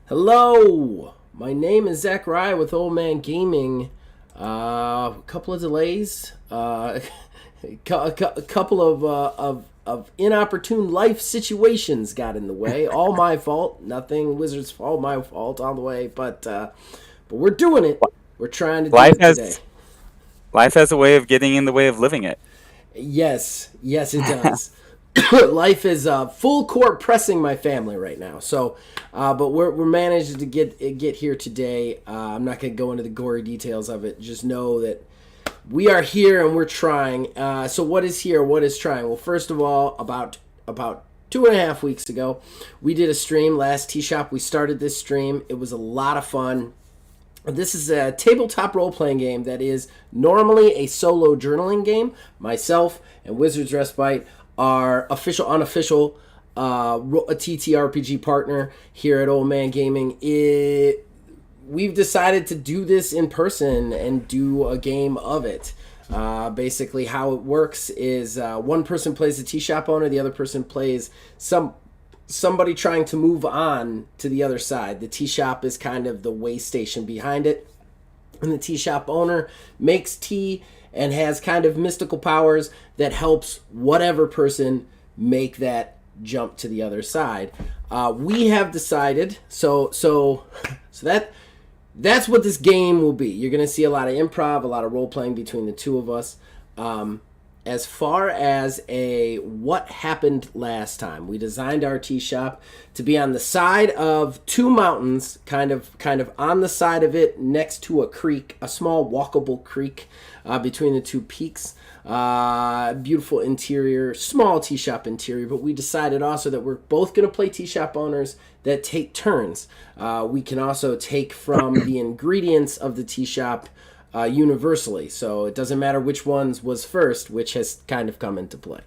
Hello, my name is Zachariah with Old Man Gaming. A couple of delays, a couple of inopportune life situations got in the way. All my fault. Nothing Wizards' fault. My fault all the way. But we're doing it. We're trying to do Life it today. has life has a way of getting in the way of living it. Yes, it does. Life is full court pressing my family right now. But we're managed to get here today. I'm not going to go into the gory details of it. Just know that we are here and we're trying. So what is here? What is trying? Well, first of all, about 2.5 weeks ago, we did a stream. Last Tea Shop, we started this stream. It was a lot of fun. This is a tabletop role-playing game that is normally a solo journaling game. Myself and Wizards Respite are unofficial a TTRPG partner here at Old Man Gaming. We've decided to do this in person and do a game of it. Basically, how it works is one person plays the tea shop owner, the other person plays somebody trying to move on to the other side. The tea shop is kind of the way station behind it. And the tea shop owner makes tea and has kind of mystical powers that helps whatever person make that jump to the other side. We have decided, that's what this game will be. You're going to see a lot of improv, a lot of role playing between the two of us. As far as what happened last time, we designed our tea shop to be on the side of two mountains, kind of on the side of it, next to a creek, a small walkable creek between the two peaks. Beautiful interior, small tea shop interior, but we decided also that we're both going to play tea shop owners that take turns. We can also take from the ingredients of the tea shop universally, so it doesn't matter which ones was first, which has kind of come into play.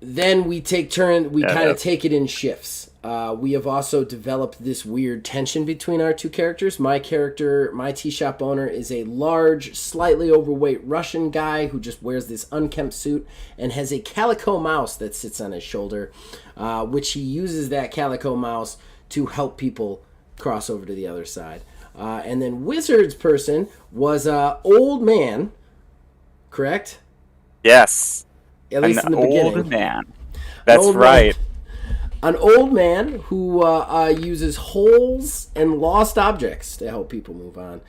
Then we take turn. We kind of take it in shifts. We have also developed this weird tension between our two characters. My character, my tea shop owner, is a large, slightly overweight Russian guy who just wears this unkempt suit and has a calico mouse that sits on his shoulder, which he uses that calico mouse to help people cross over to the other side. And then Wizards person was a old man, correct? Yes, At least in the old beginning. man. That's Old right. man. An old man who uses holes and lost objects to help people move on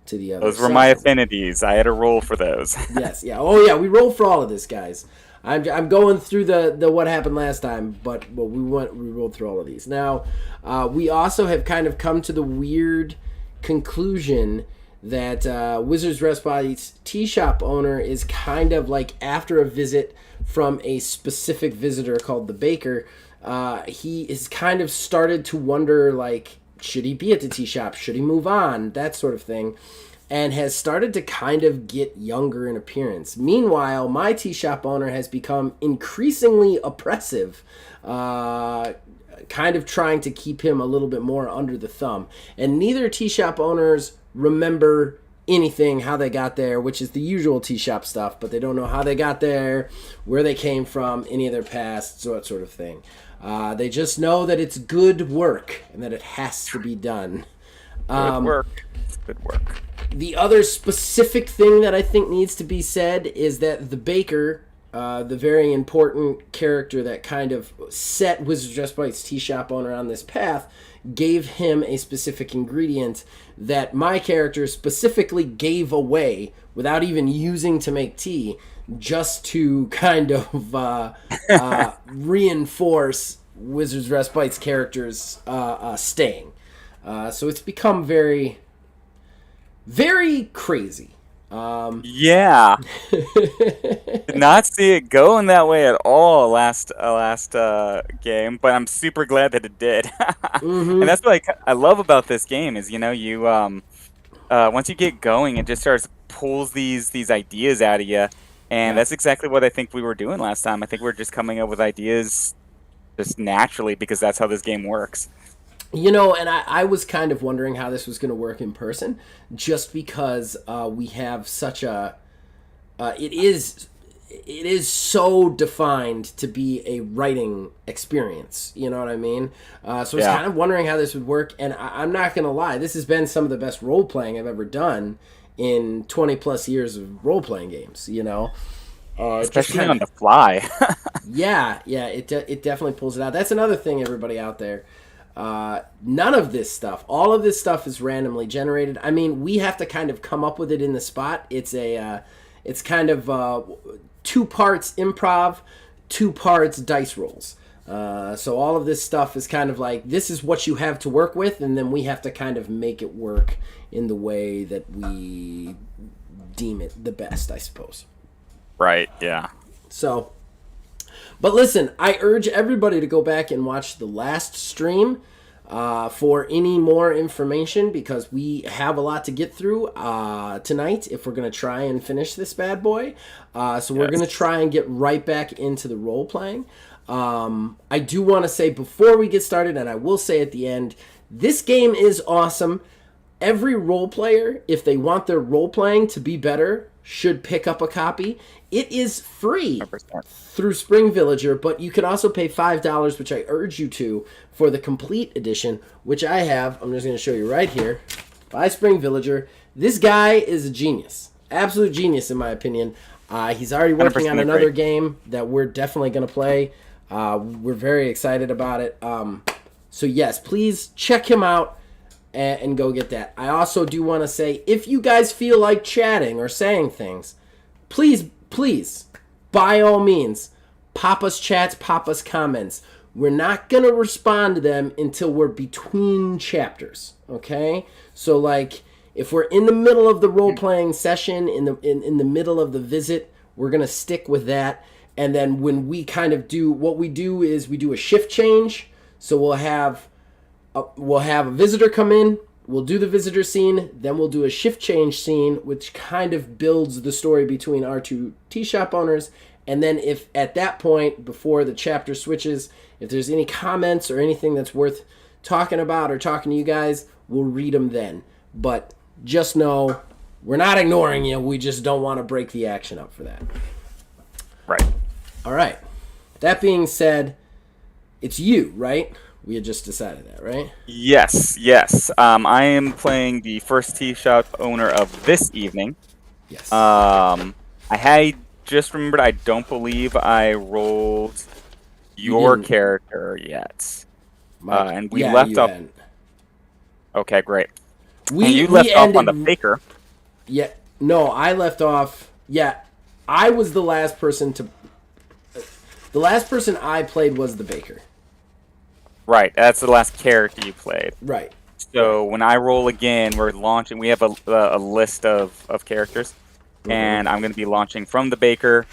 to the other Those were side. my affinities. I had a roll for those. Yes, yeah. Oh, yeah, we rolled for all of this, guys. I'm going through the what happened last time, but we rolled through all of these. Now, we also have kind of come to the weird conclusion that Wizards Respite's tea shop owner is kind of like after a visit from a specific visitor called the baker. He is kind of started to wonder, like, should he be at the tea shop? Should he move on? That sort of thing. And has started to kind of get younger in appearance. Meanwhile, my tea shop owner has become increasingly oppressive, kind of trying to keep him a little bit more under the thumb. And neither tea shop owners remember anything, how they got there, which is the usual tea shop stuff, but they don't know how they got there, where they came from, any of their past, so that sort of thing. They just know that it's good work and that it has to be done. Good work. It's good work. The other specific thing that I think needs to be said is that the baker, the very important character that kind of set Wizards Respite's tea shop owner on this path, gave him a specific ingredient that my character specifically gave away without even using to make tea, just to kind of reinforce Wizards Respite's character's staying. So it's become very, very crazy. Yeah. Did not see it going that way at all last game, but I'm super glad that it did. And that's what I love about this game is, you once you get going, it just starts pulls these ideas out of you, and that's exactly what I think we were doing last time. I think we are just coming up with ideas just naturally because that's how this game works. And I was kind of wondering how this was going to work in person, just because we have such a... it is it is so defined to be a writing experience. You know what I mean? So I was Yeah, kind of wondering how this would work, and I'm not gonna lie, this has been some of the best role playing I've ever done in 20 plus years of role playing games. Just especially kind on of the fly. yeah, it definitely pulls it out. That's another thing, everybody out there. None of this stuff, all of this stuff is randomly generated. I mean, we have to kind of come up with it in the spot. It's kind of 2 parts improv, 2 parts dice rolls. So all of this stuff is kind of like, this is what you have to work with, and then we have to kind of make it work in the way that we deem it the best, I suppose. Right, yeah. So, but listen, I urge everybody to go back and watch the last stream for any more information, because we have a lot to get through tonight if we're going to try and finish this bad boy. So we're going to Yes. try and get right back into the role playing. I do want to say before we get started, and I will say at the end, this game is awesome. Every role player, if they want their role playing to be better, should pick up a copy. It is free 100%. through Spring Villager, but you can also pay $5, which I urge you to, for the complete edition, which I have. I'm just going to show you right here. By Spring Villager. This guy is a genius. Absolute genius, in my opinion. He's already working on 100% another agree. game that we're definitely going to play. We're very excited about it. So, yes, please check him out and go get that. I also do want to say, if you guys feel like chatting or saying things, please, by all means, pop us chats, pop us comments. We're not going to respond to them until we're between chapters, okay? So, like, if we're in the middle of the role-playing session, in the middle of the visit, we're going to stick with that. And then when we kind of do, what we do is we do a shift change. So we'll have a visitor come in, we'll do the visitor scene, then we'll do a shift change scene, which kind of builds the story between our two tea shop owners. And then if at that point, before the chapter switches, if there's any comments or anything that's worth talking about or talking to you guys, we'll read them then. But just know, we're not ignoring you, we just don't want to break the action up for that. Right. All right. That being said, it's you, right? We had just decided that, right? Yes, yes. I am playing the first tea shop owner of this evening. Yes. I had just remembered I don't believe I rolled your didn't. character yet. Mike, And we yeah, left you off. hadn't. Okay, great. And We you we left off on the ended. baker. Yeah, no, I left off. Yeah, I was the last person to. The last person I played was the baker. Right, that's the last character you played. Right. So when I roll again, we're launching. We have a list of characters, and I'm going to be launching from the baker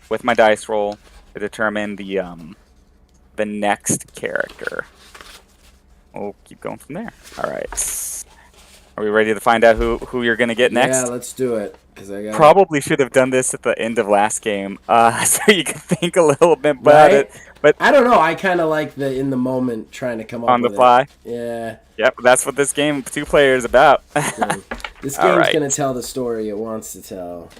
with my dice roll to determine the next character. We'll keep going from there. All right. Are we ready to find out who you're going to get next? Yeah, let's do it. Because I got Probably should have done this at the end of last game, so you can think a little bit about right. it. But I don't know. I kind of like the in the moment trying to come up on the with fly, it. Yeah. yep, that's what this game, 2 player, is about. So, this All game's right. gonna tell the story it wants to tell.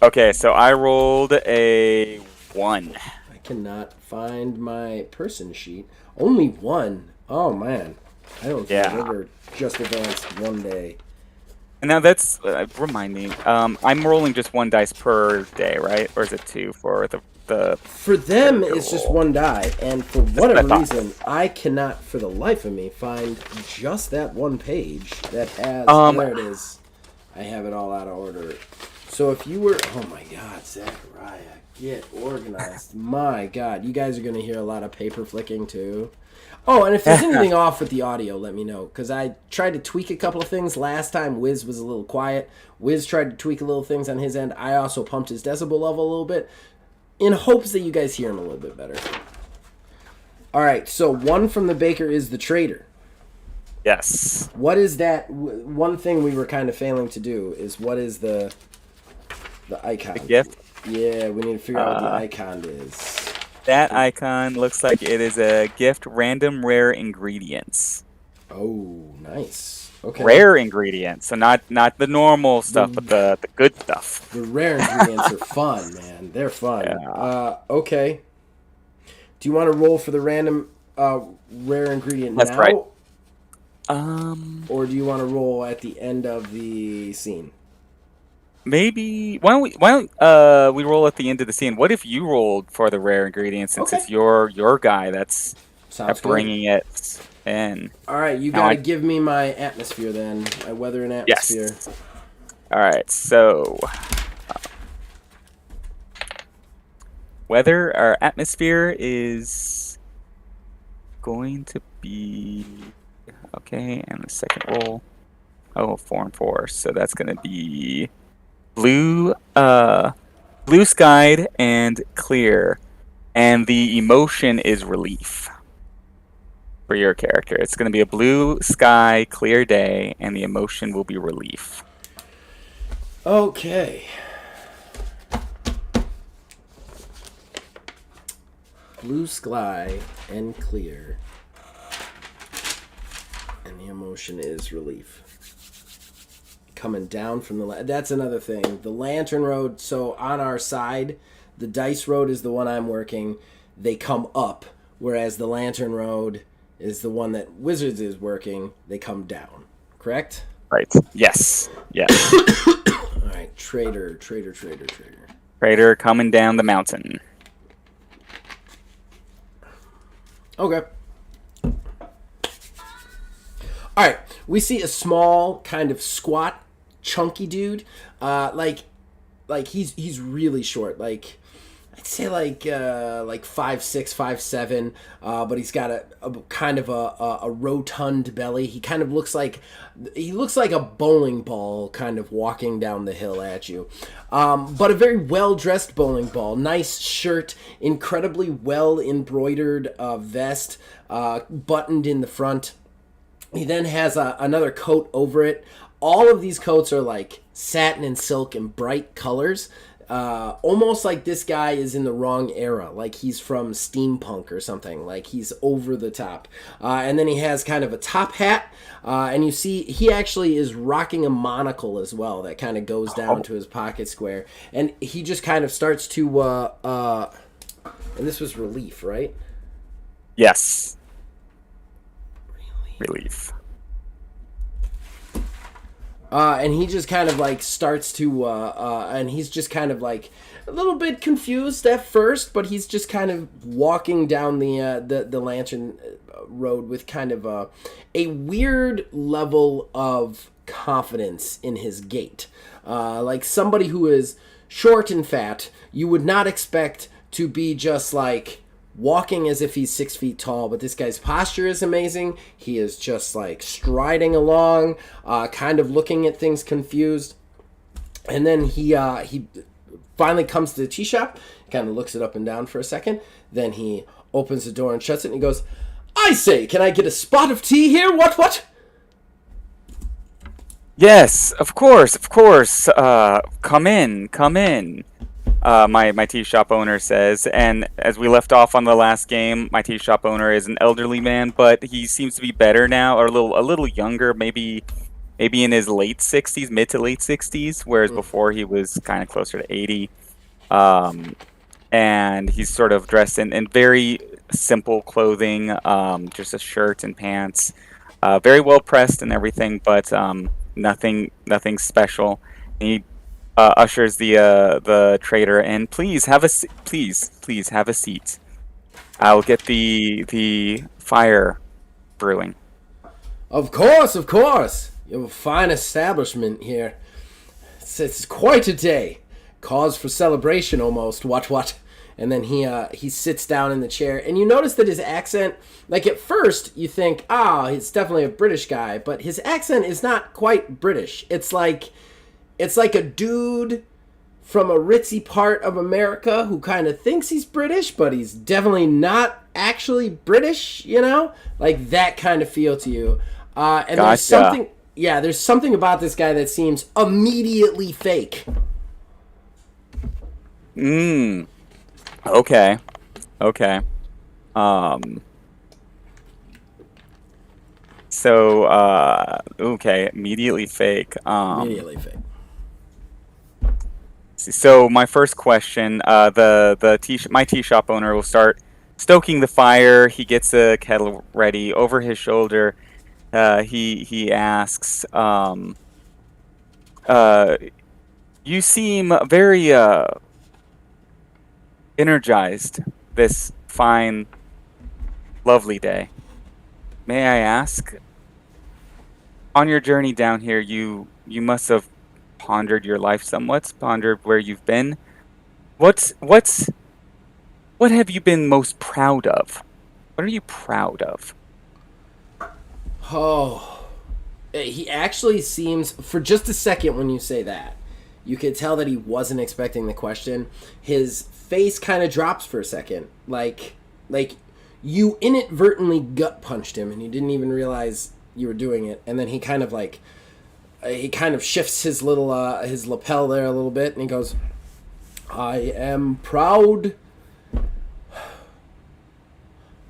Okay, so I rolled a 1. I cannot find my person sheet. Only one. Oh man. I don't think I've Yeah. ever just advanced one day. And now that's remind me. I'm rolling just 1 dice per day, right? Or is it 2 for the? For them, Character it's just roll. 1 die, and for what I whatever thought. reason, I cannot, for the life of me, find just that one page that has. There it is. I have it all out of order. So if you were, oh my God, Zachariah, get organized. My God, you guys are gonna hear a lot of paper flicking too. Oh, and if there's anything off with the audio, let me know. Because I tried to tweak a couple of things last time. Wiz was a little quiet. Wiz tried to tweak a little things on his end. I also pumped his decibel level a little bit in hopes that you guys hear him a little bit better. All right, so 1 from the baker is the trader. Yes. What is that? One thing we were kind of failing to do is what is the icon? The gift. Yeah, we need to figure out what the icon is. That icon looks like it is a gift. Random rare ingredients. Oh, nice. Okay. rare ingredients. So not the normal stuff, but The the good stuff. the rare ingredients are fun, man. They're fun. Yeah, Okay. Do you want to roll for the random rare ingredient that's right. now, or do you want to roll at the end of the scene? Maybe why don't we roll at the end of the scene? What if you rolled for the rare ingredients since Okay. it's your guy that's Sounds good. bringing it in? All right, you Now got to I give me my atmosphere then. My weather and atmosphere. yes. All right. So weather our atmosphere is going to be okay, and the second roll. Oh, 4 and 4. So that's gonna be blue, blue skied and clear, and the emotion is relief for your character. It's gonna be a blue sky, clear day, and the emotion will be relief. Okay. Blue sky and clear, and the emotion is relief. Coming down from that's another thing. The lantern road. So on our side, the dice road is the one I'm working. They come up, whereas the lantern road is the one that Wizards is working. They come down. Correct. Right. Yes. Yes. All right. Trader. Raider coming down the mountain. Okay. All right. We see a small, kind of squat, chunky dude. Like he's really short. Like I'd say like 5'6", 5'7", but he's got a kind of a rotund belly. He kind of looks like a bowling ball, kind of walking down the hill at you. But a very well dressed bowling ball. Nice shirt, incredibly well embroidered vest, buttoned in the front. He then has another coat over it. All of these coats are like satin and silk and bright colors. Almost like this guy is in the wrong era, like he's from steampunk or something, like he's over the top. And then he has kind of a top hat, and you see he actually is rocking a monocle as well that kind of goes down Oh, to his pocket square. And he just kind of starts to, and this was relief, right? yes. Relief. And he just kind of like starts to, and he's just kind of like a little bit confused at first, but he's just kind of walking down the lantern road with kind of a weird level of confidence in his gait, like somebody who is short and fat. You would not expect to be just like walking as if he's 6 feet tall, but this guy's posture is amazing. He is just like striding along, kind of looking at things confused. And then he finally comes to the tea shop, kind of looks it up and down for a second. Then he opens the door and shuts it and he goes, "I say, can I get a spot of tea here? What? Yes, of course, of course. Come in, come in. My tea shop owner says, and as we left off on the last game, my tea shop owner is an elderly man, but he seems to be better now, or a little younger, maybe in his late 60s, mid to late 60s, whereas before he was kind of closer to 80. And he's sort of dressed in very simple clothing, just a shirt and pants, very well pressed and everything, but nothing special. He ushers the trader in. Please have a please have a seat. I'll get the fire brewing. Of course, of course. You have a fine establishment here. It's quite a day. Cause for celebration almost. What? And then he sits down in the chair, and you notice that his accent, like at first you think, he's definitely a British guy, but his accent is not quite British. It's like a dude from a ritzy part of America who kind of thinks he's British, but he's definitely not actually British, you know? Like that kind of feel to you. And Gotcha. there's something about this guy that seems immediately fake. Mm. Okay. Okay. Um. So, okay, immediately fake. Immediately fake. So my first question, my tea shop owner will start stoking the fire. He gets a kettle ready over his shoulder. He asks, uh, "You seem very energized this fine, lovely day. May I ask, on your journey down here, you must have pondered your life somewhat, pondered where you've been. What's what have you been most proud of? What are you proud of?" Oh, he actually seems, for just a second when you say that, you could tell that he wasn't expecting the question. His face kind of drops for a second, like you inadvertently gut punched him, and you didn't even realize you were doing it. And then he kind of shifts his lapel there a little bit, and he goes, "I am proud.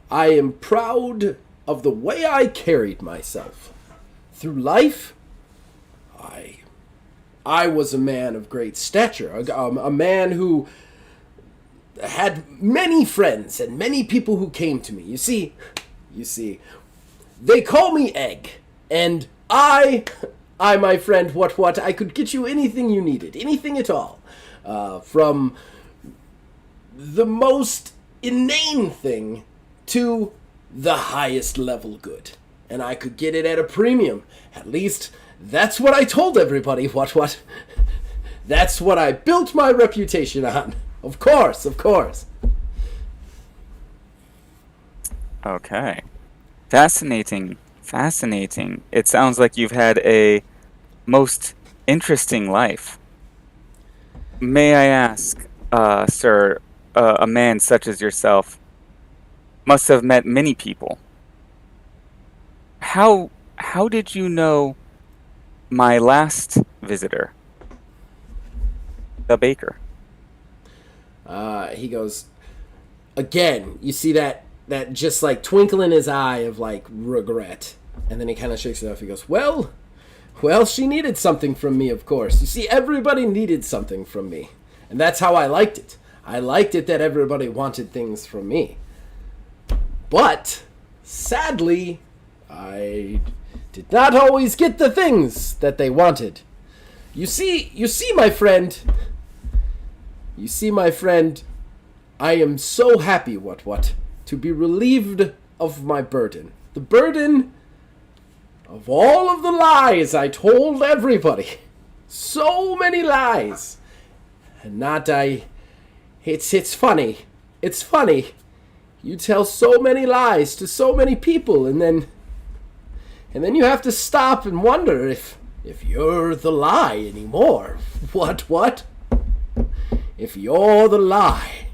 I am proud of the way I carried myself through life. I I was a man of great stature, a man who had many friends and many people who came to me. You see, they call me Egg, and my friend, what, I could get you anything you needed, anything at all, from the most inane thing to the highest level good, and I could get it at a premium. At least that's what I told everybody. What? That's what I built my reputation on. Of course. Okay. Fascinating. Fascinating. It sounds like you've had a most interesting life. May I ask, sir, a man such as yourself must have met many people. How did you know my last visitor, the baker? He goes, again, you see that just like twinkle in his eye of like regret, and then he kind of shakes it off. He goes, well, she needed something from me, of course. You see, everybody needed something from me, and that's how I liked it. I liked it that everybody wanted things from me. But sadly, I did not always get the things that they wanted. You see, my friend. You see, my friend, I am so happy, what, to be relieved of my burden. The burden of all of the lies I told everybody. So many lies. And it's funny. It's funny. You tell so many lies to so many people, and then you have to stop and wonder if you're the lie anymore. What? If you're the lie.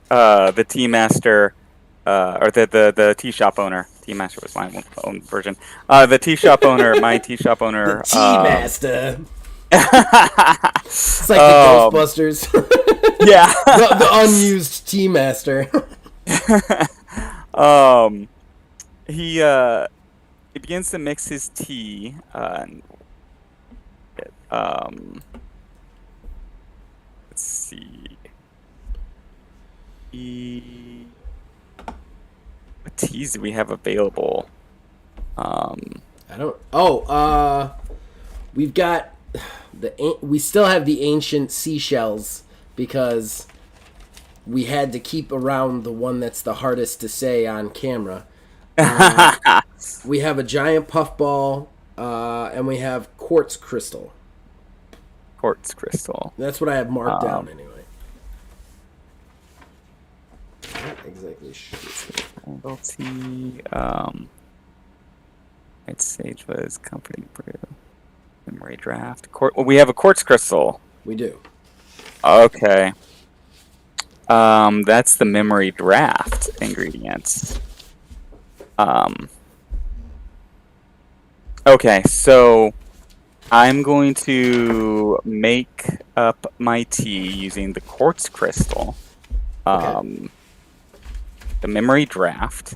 The tea master, or the tea shop owner. Tea master was my own version. The tea shop owner, my tea shop owner. The tea master. It's like the um, Ghostbusters. yeah. the unused tea master. He he begins to mix his tea. Um, let's see. What teas do we have available? I don't. Oh, we've got we still have the ancient seashells because we had to keep around the one that's the hardest to say on camera. We have a giant puffball, and we have quartz crystal. Quartz crystal. That's what I have marked down anyway. Not exactly sure. Candle tea. It's sage was comforting brew. Memory draft. We have a quartz crystal. We do. Okay. That's the memory draft ingredients. Okay, so I'm going to make up my tea using the quartz crystal. Okay. the memory draft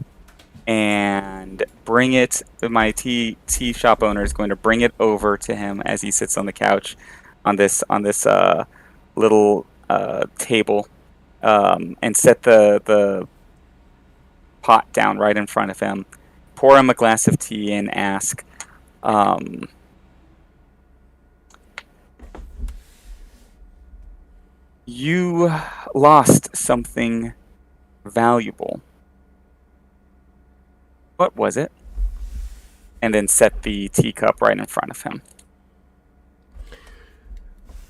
and bring it. My tea shop owner is going to bring it over to him as he sits on the couch on this little table, and set the pot down right in front of him, pour him a glass of tea, and ask, um, "You lost something valuable. What was it?" And then set the teacup right in front of him.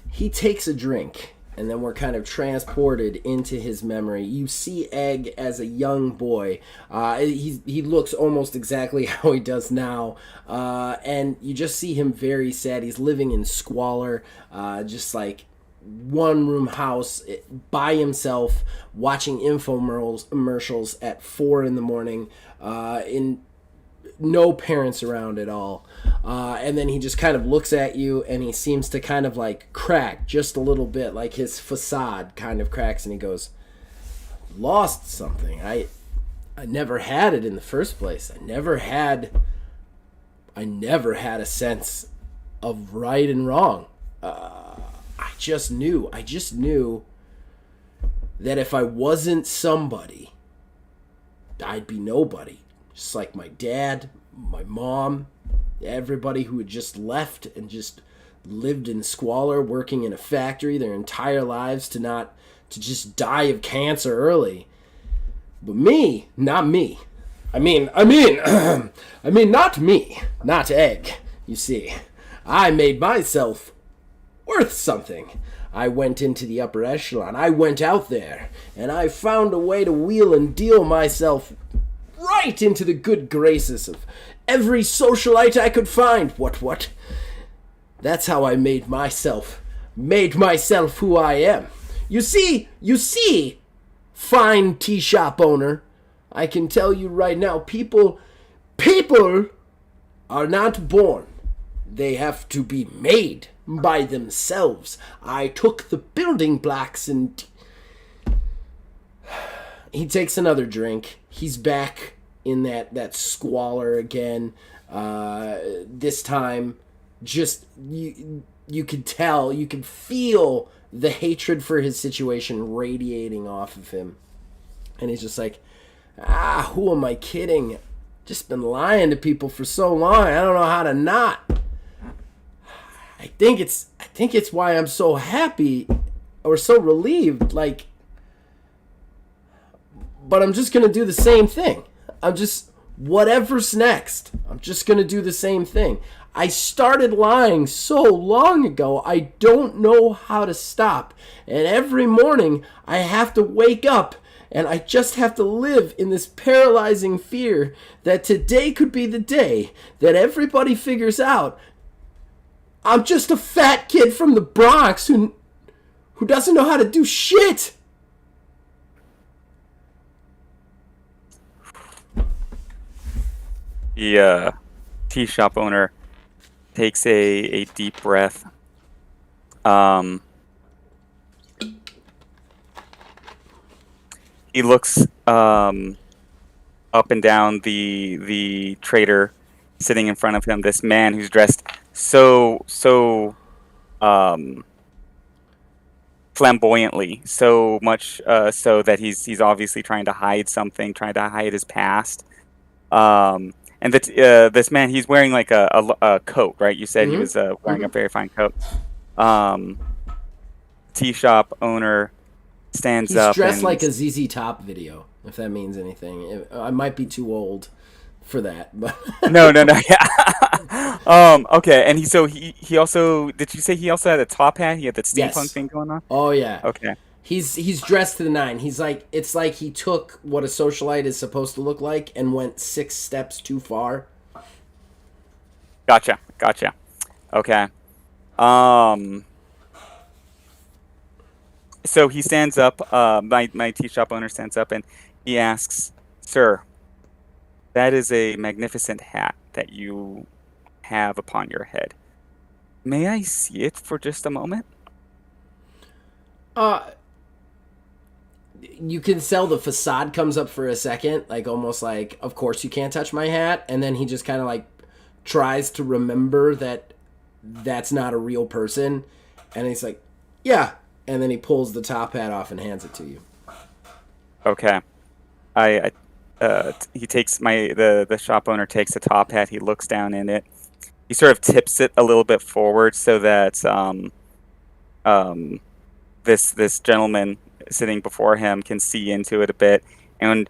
He takes a drink, and then we're kind of transported into his memory. You see Egg as a young boy. He looks almost exactly how he does now, and you just see him very sad. He's living in squalor, just like one room house by himself, watching infomercials at 4 in the morning, in no parents around at all. And then he just kind of looks at you, and he seems to kind of like crack just a little bit, like his facade kind of cracks, and he goes, "Lost something. I never had it in the first place. I never had a sense of right and wrong. I just knew that if I wasn't somebody, I'd be nobody. Just like my dad, my mom, everybody who had just left and just lived in squalor, working in a factory their entire lives to just die of cancer early. But me, not me. I mean, not me, not Egg. You see, I made myself worth something. I went into the upper echelon. I went out there, and I found a way to wheel and deal myself right into the good graces of every socialite I could find. What? That's how I made myself who I am. You see, fine tea shop owner, I can tell you right now, people are not born. They have to be made by themselves. I took the building blocks and..." He takes another drink. He's back in that squalor again. This time, just you could tell, you could feel the hatred for his situation radiating off of him. And he's just like, who am I kidding? Just been lying to people for so long. I don't know how to not. I think it's why I'm so happy or so relieved. Like, but I'm just going to do the same thing. Whatever's next, I'm just going to do the same thing. I started lying so long ago, I don't know how to stop. And every morning, I have to wake up, and I just have to live in this paralyzing fear that today could be the day that everybody figures out I'm just a fat kid from the Bronx who doesn't know how to do shit. The tea shop owner takes a deep breath. He looks up and down the trader sitting in front of him. This man who's dressed so flamboyantly, so much so that he's obviously trying to hide something, trying to hide his past. And this man, he's wearing like a coat, right? You said he was wearing a very fine coat. Tea shop owner stands up. He's dressed like a ZZ Top video, if that means anything. I might be too old for that, but no, yeah. Okay, and he also, did you say he also had a top hat? He had that steampunk thing going on. Oh yeah. Okay. He's dressed to the nine. It's like he took what a socialite is supposed to look like and went 6 steps too far. Gotcha. Okay. So he stands up. My tea shop owner stands up and he asks, "Sir, that is a magnificent hat that you have upon your head. May I see it for just a moment?" you can sell the facade comes up for a second, like almost like, of course you can't touch my hat, and then he just kind of like tries to remember that that's not a real person, and he's like, yeah, and then he pulls the top hat off and hands it to you. Okay. He takes the shop owner takes the top hat. He looks down in it. He sort of tips it a little bit forward so that um, this gentleman sitting before him can see into it a bit. And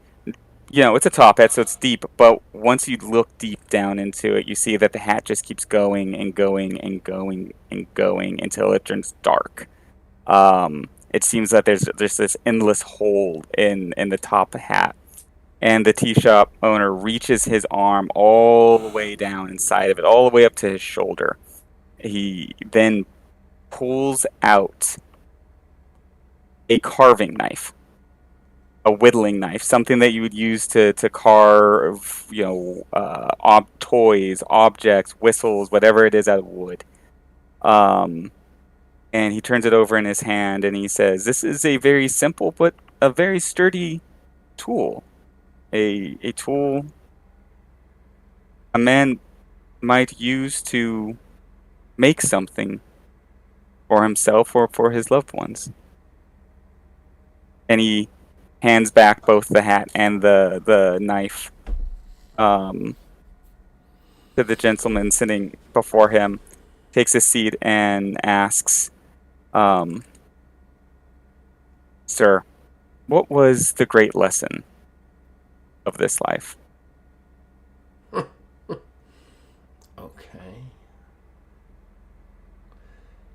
it's a top hat, so it's deep. But once you look deep down into it, you see that the hat just keeps going and going and going and going until it turns dark. It seems that there's this endless hole in the top hat. And the tea shop owner reaches his arm all the way down inside of it, all the way up to his shoulder. He then pulls out a carving knife, a whittling knife, something that you would use to carve, toys, objects, whistles, whatever it is out of wood. And he turns it over in his hand and he says, "This is a very simple but a very sturdy tool. A tool a man might use to make something for himself or for his loved ones." And he hands back both the hat and the knife to the gentleman sitting before him, takes a seat and asks, "Sir, what was the great lesson of this life?" Okay.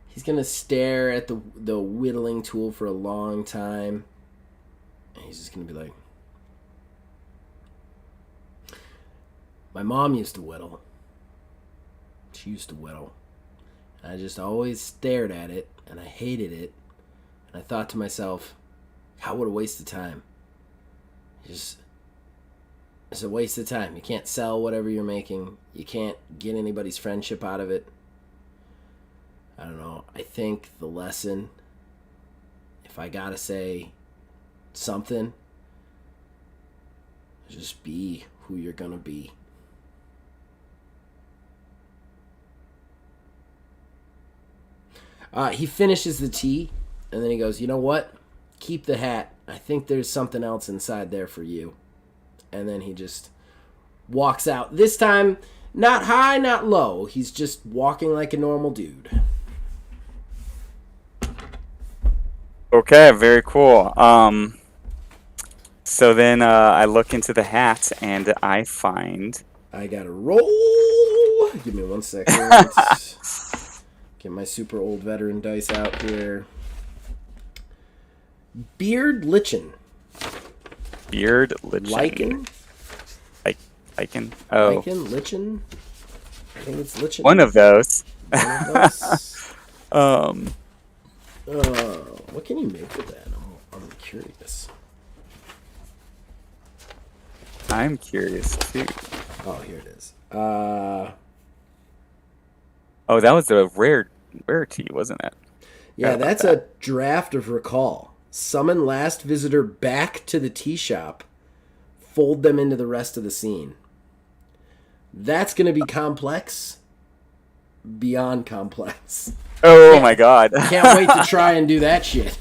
He's gonna stare at the whittling tool for a long time, and he's just gonna be like, "My mom used to whittle. She used to whittle. And I just always stared at it, and I hated it. And I thought to myself, how what a waste of time. It's a waste of time. You can't sell whatever you're making. You can't get anybody's friendship out of it. I don't know. I think the lesson, if I gotta say something, just be who you're gonna be." He finishes the tea, and then he goes, "You know what? Keep the hat. I think there's something else inside there for you." And then he just walks out. This time, not high, not low. He's just walking like a normal dude. Okay, very cool. So then I look into the hat and I find. I gotta roll. Give me 1 second. Get my super old veteran dice out here. Beard lichen. Beard lichen. Lichen? Lichen. Oh. Lichen? Lichen? I think it's lichen. One of those. What can you make with that? I'm curious. I'm curious too. Oh, here it is. Oh, that was a rarity, wasn't it? Yeah, that's a draft of recall. Summon last visitor back to the tea shop. Fold them into the rest of the scene. That's going to be complex. Beyond complex. Oh my god. Can't wait to try and do that shit.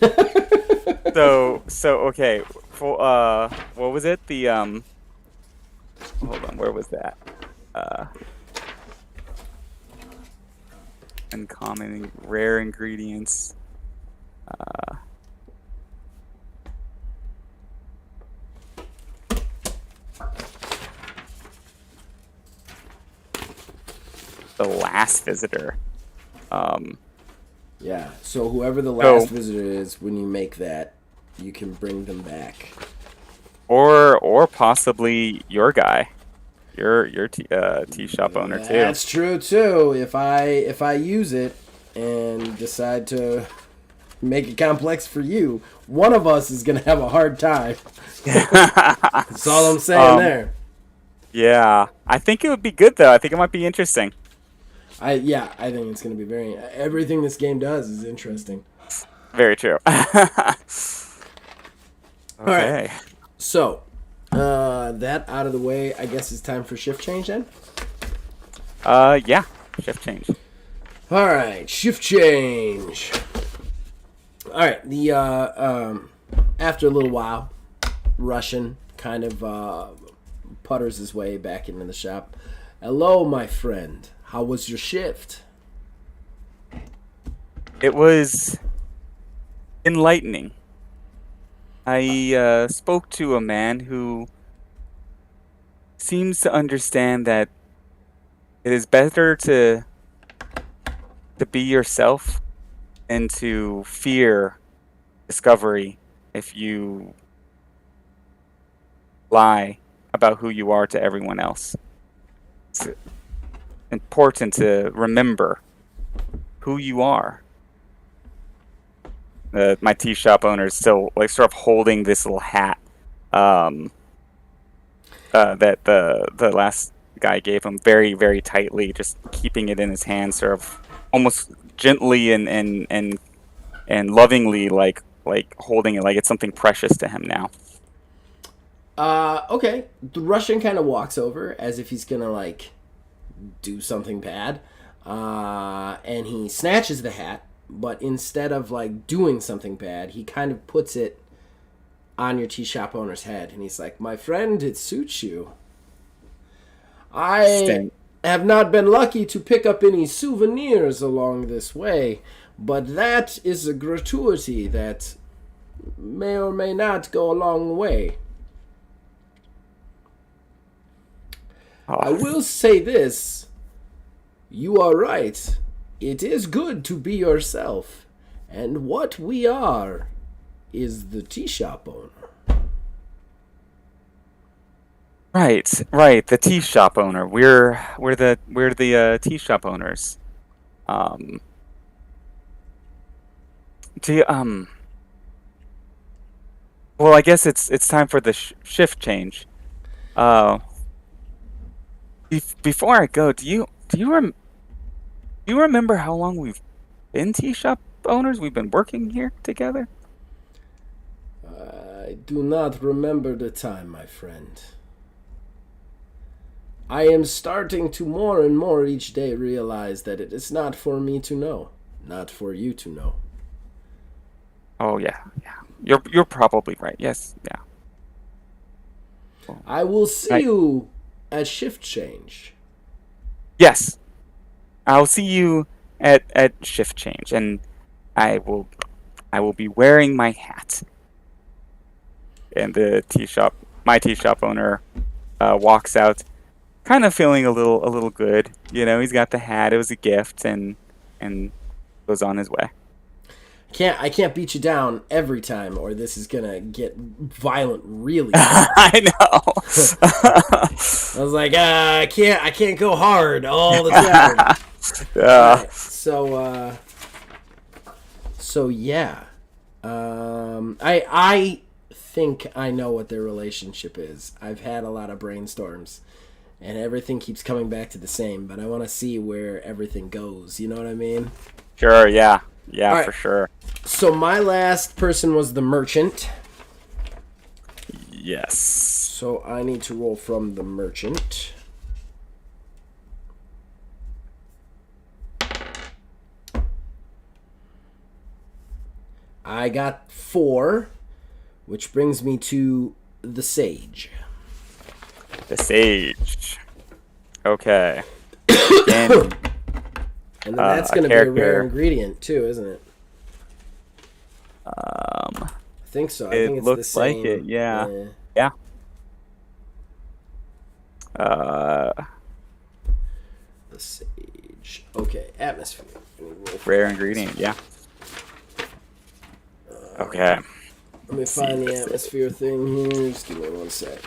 So okay. For, what was it? The hold on, where was that? Uncommon rare ingredients. The last visitor. Yeah, so whoever the last visitor is, when you make that, you can bring them back. Or possibly your guy. Your tea shop owner too. That's true too. If I use it and decide to make it complex for you, one of us is gonna have a hard time. That's all I'm saying there. Yeah, I think it would be good though. I think it might be interesting. I think it's gonna be everything this game does is interesting. Very true. All right. Okay. So, that out of the way, I guess it's time for shift change then. Yeah. Shift change. All right, shift change. All right, the after a little while, Russian kind of putters his way back into the shop. Hello, my friend. How was your shift? It was enlightening. I spoke to a man who seems to understand that it is better to be yourself and to fear discovery if you lie about who you are to everyone else. It's important to remember who you are. My tea shop owner is still like sort of holding this little hat um, that the last guy gave him very very tightly, just keeping it in his hand, sort of almost gently and lovingly, like holding it like it's something precious to him now. Okay. The Russian kind of walks over as if he's gonna like do something bad, and he snatches the hat. But instead of like doing something bad, he kind of puts it on your tea shop owner's head, and he's like, "My friend, it suits you. I Stand, have not been lucky to pick up any souvenirs along this way, but that is a gratuity that may or may not go a long way. I oh, will say this. You are right. It is good to be yourself. And what we are is the tea shop owner." right. The tea shop owner. We're the tea shop owners. Um, do you, well, I guess it's time for the shift change. Uh, before I go, do you remember how long we've been tea shop owners? We've been working here together. I do not remember the time, my friend. I am starting to more and more each day realize that it is not for me to know, not for you to know. Oh yeah, yeah. You're probably right. Yes, yeah. Well, I will see I, you at shift change. yes, I'll see you at shift change, and I will I will be wearing my hat. And my tea shop owner, walks out, kind of feeling a little good. You know, he's got the hat. It was a gift, and goes on his way. I can't beat you down every time, or this is gonna get violent really fast. I know. I was like, I can't go hard all the time. All Yeah. right, so yeah, I think I know what their relationship is. I've had a lot of brainstorms, and everything keeps coming back to the same. But I want to see where everything goes. You know what I mean? Sure. Yeah. All Yeah. right. For sure. So my last person was the merchant. Yes. So I need to roll from the merchant. I got 4, which brings me to the sage. The sage. Okay. Again, And then that's a going to be a rare character. ingredient too, isn't it? Um, I think so. I it think it's the looks like it. same. Yeah. Yeah. Yeah. Uh, The sage. Okay, atmosphere. Let me roll for rare atmosphere. ingredient. Yeah. Okay. Let me See find the what's it. atmosphere thing here. Just give me one sec.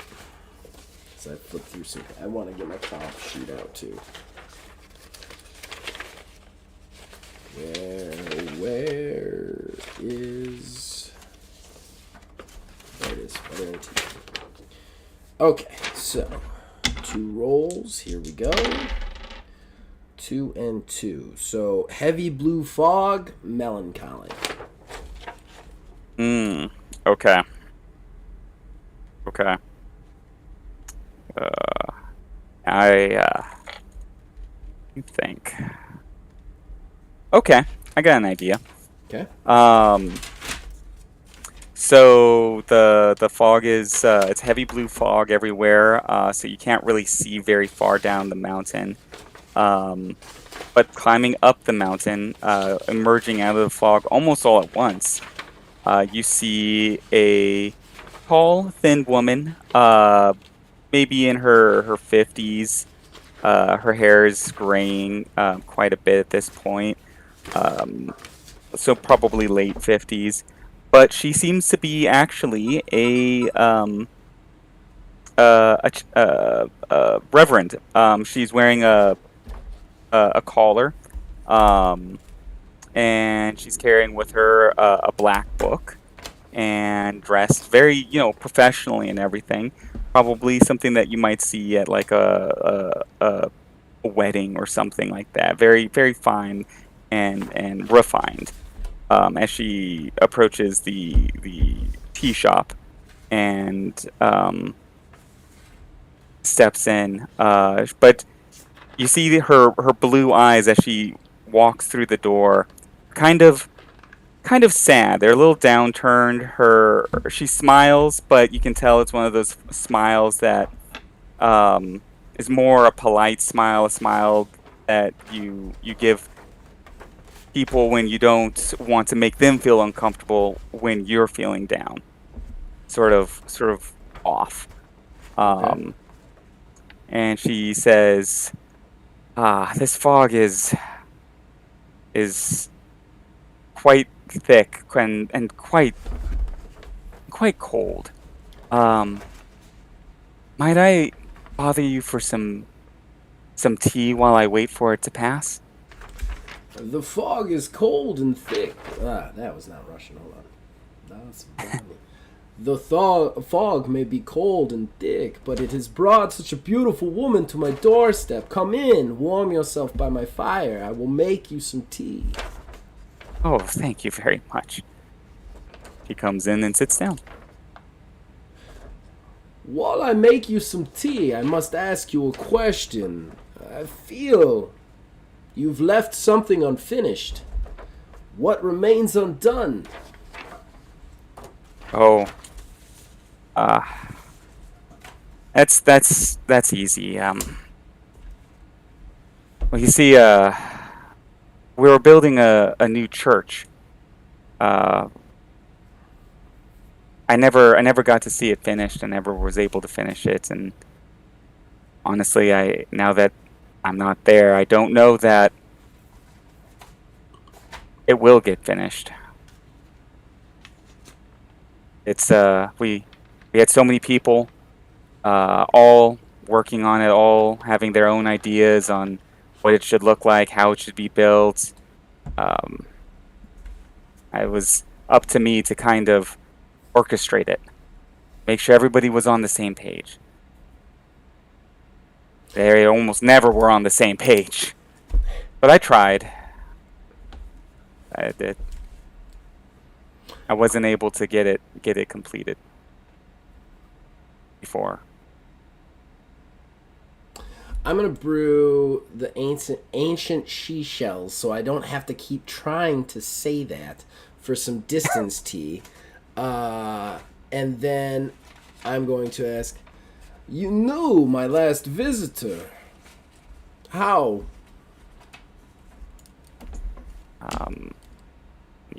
So I flipped through some. I want to get my comp sheet out too. Where is? There it is. Okay, so 2 rolls. Here we go. 2 and 2. So heavy blue fog, melancholy. Okay. Okay. I think. Okay, I got an idea. Okay. Um, so the fog is it's heavy blue fog everywhere, so you can't really see very far down the mountain. Um, but climbing up the mountain, emerging out of the fog almost all at once, you see a tall, thin woman, maybe in her 50s. Her hair is graying quite a bit at this point, um, so probably late 50s. But she seems to be actually a reverend. She's wearing a collar, um, and she's carrying with her a black book, and dressed very, professionally and everything. Probably something that you might see at like a wedding or something like that. Very, very fine and refined. As she approaches the tea shop and steps in, but you see her blue eyes as she walks through the door, kind of kind of sad. They're a little downturned. She smiles, but you can tell it's one of those smiles that um, is more a polite smile, a smile that you give people when you don't want to make them feel uncomfortable when you're feeling down, sort of off. Okay. Um, and she says, "Ah, this fog is quite thick and quite cold. Um, might I bother you for some tea while I wait for it to pass?" The fog is cold and thick. Ah, that was not Russian. Hold on. That's the fog may be cold and thick, but it has brought such a beautiful woman to my doorstep. Come in, warm yourself by my fire. I will make you some tea. Oh, thank you very much. He comes in and sits down. While I make you some tea, I must ask you a question. I feel you've left something unfinished. What remains undone? Oh, uh, that's easy. Well, you see, we were building a new church. Uh, I never got to see it finished. I never was able to finish it, and honestly, I now that I'm not there, I don't know that it will get finished. It's we had so many people, all working on it, all having their own ideas on what it should look like, how it should be built. Um, it was up to me to kind of orchestrate it, make sure everybody was on the same page. They almost never were on the same page, but I tried. I did. I wasn't able to get it completed before. I'm gonna brew the ancient she shells, so I don't have to keep trying to say that for some distance tea. And then I'm going to ask, you knew my last visitor. How? Um,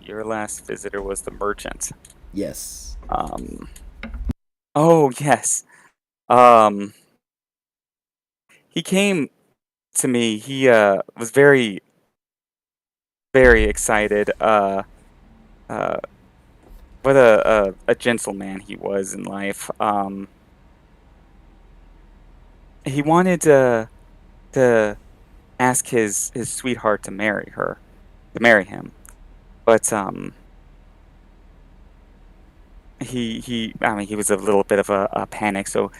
your last visitor was the merchant. Yes. Um, oh yes. Um, he came to me. He was very very excited. Uh, what a gentleman he was in life. He wanted to ask his sweetheart to marry him, but I mean, he was a little bit of a panic, so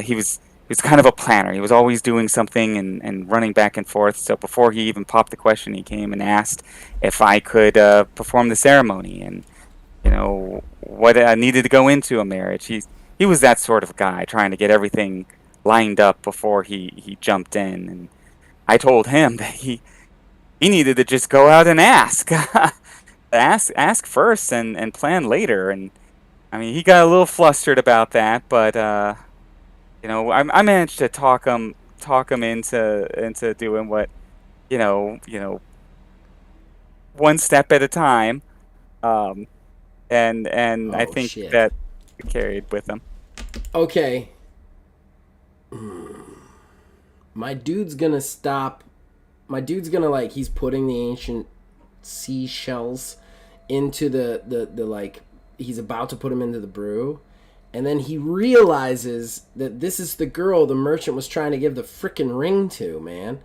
he was kind of a planner. He was always doing something and running back and forth. So before he even popped the question, he came and asked if I could perform the ceremony and what I needed to go into a marriage. he was that sort of guy, trying to get everything lined up before he jumped in. And I told him that he needed to just go out and ask, ask first and plan later. And I mean, he got a little flustered about that, but I managed to talk him into doing what one step at a time. Um, and I Oh think shit. that carried with him. Okay, my dude's gonna stop. My dude's gonna like he's putting the ancient seashells into the like he's about to put them into the brew, and then he realizes that this is the girl the merchant was trying to give the frickin' ring to, man.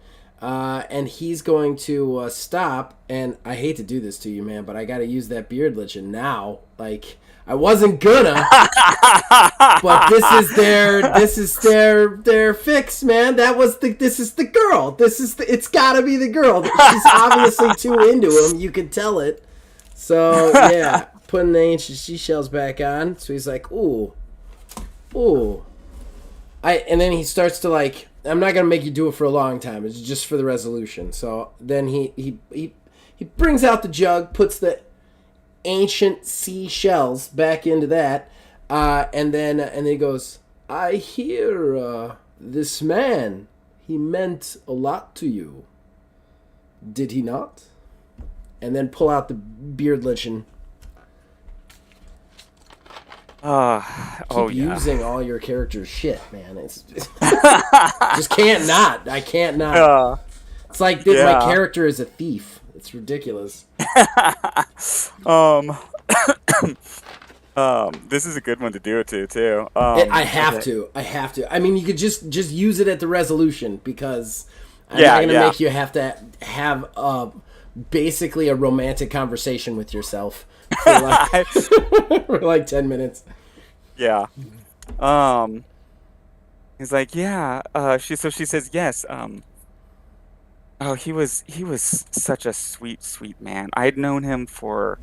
And he's going to stop. And I hate to do this to you, man, but I got to use that beard lichen now. Like I wasn't gonna, but this is their fix, man. This is the girl. It's gotta be the girl. She's obviously too into him. You can tell it. So yeah, putting the ancient seashells back on. So he's like, ooh, ooh. And then he starts to like. I'm not gonna make you do it for a long time. It's just for the resolution. So then he brings out the jug, puts the ancient seashells back into that, and then he goes, I hear this man. He meant a lot to you. Did he not? And then pull out the beard lichen. Oh Keep yeah. using all your character's shit, man. It's just can't not. I can't not. Uh, It's like my yeah. character is a thief. It's ridiculous. um, this is a good one to do it to too. I have Okay. to. I have to. I mean, you could just use it at the resolution because I'm not Yeah, gonna yeah. make you have to have basically a romantic conversation with yourself for like for like 10 minutes. Yeah. He's like, yeah. She says yes. Oh, he was such a sweet man. I'd known him for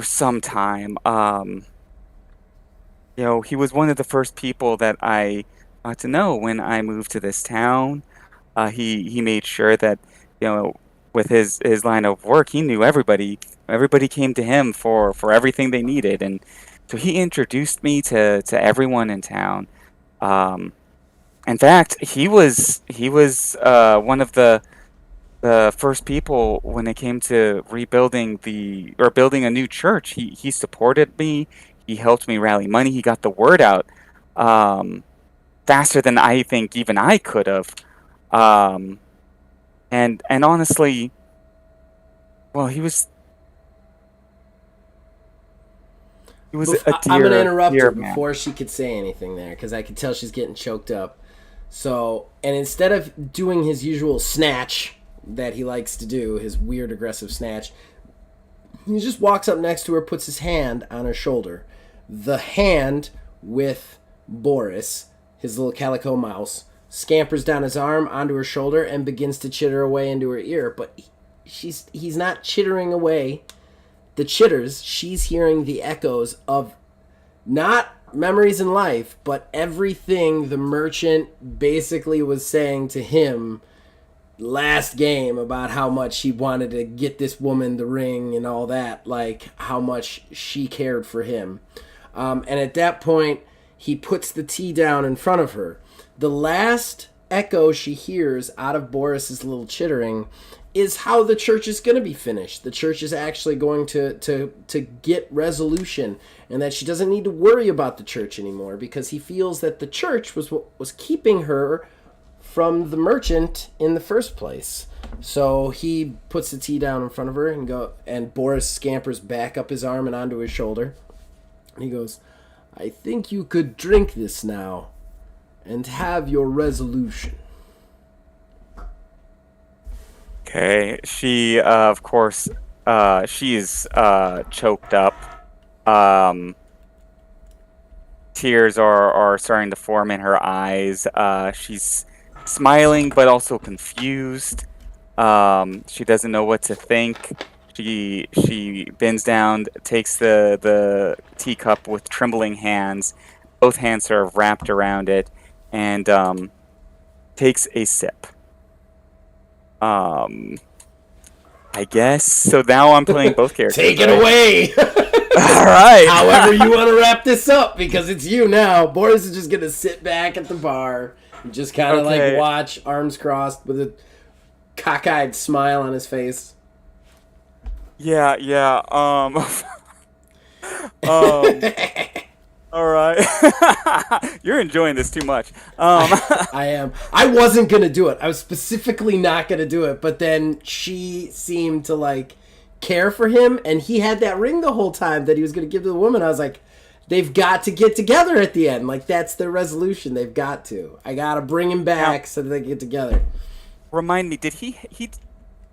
some time. He was one of the first people that I got to know when I moved to this town. He made sure that, with his line of work, he knew everybody. Everybody came to him for everything they needed, and so he introduced me to everyone in town. Um, in fact, he was one of the first people when it came to rebuilding or building a new church. He supported me. He helped me rally money. He got the word out um, faster than I think even I could have. Um, and honestly, well, he was a I'm gonna dear interrupt her dear man. before she could say anything there because I could tell she's getting choked up. So, and instead of doing his usual snatch that he likes to do, his weird aggressive snatch, he just walks up next to her, puts his hand on her shoulder. The hand with Boris, his little calico mouse, scampers down his arm onto her shoulder and begins to chitter away into her ear. But he's not chittering away the chitters. She's hearing the echoes of not memories in life, but everything the merchant basically was saying to him last game about how much he wanted to get this woman the ring and all that, like how much she cared for him. And at that point, he puts the tea down in front of her. The last echo she hears out of Boris's little chittering is how the church is going to be finished. The church is actually going to get resolution, and that she doesn't need to worry about the church anymore because he feels that the church was what was keeping her from the merchant in the first place. So he puts the tea down in front of her and Boris scampers back up his arm and onto his shoulder. And he goes, I think you could drink this now and have your resolution. Okay, she of course she's choked up. Um, Tears are starting to form in her eyes. She's smiling but also confused. She doesn't know what to think. She bends down, takes the teacup with trembling hands, both hands sort of wrapped around it, and takes a sip. Um, I guess so. Now I'm playing both characters, Take it right? away. All right. However you want to wrap this up, because it's you now. Boris is just gonna sit back at the bar and just kind of like Okay. watch, arms crossed, with a cockeyed smile on his face. Yeah, yeah. Um. All right. You're enjoying this too much. I am. I wasn't gonna do it. I was specifically not gonna do it, but then she seemed to like care for him, and he had that ring the whole time that he was gonna give to the woman. I was like, they've got to get together at the end. Like that's their resolution. They've got to. I gotta bring him Now, back so that they get together. remind me, did he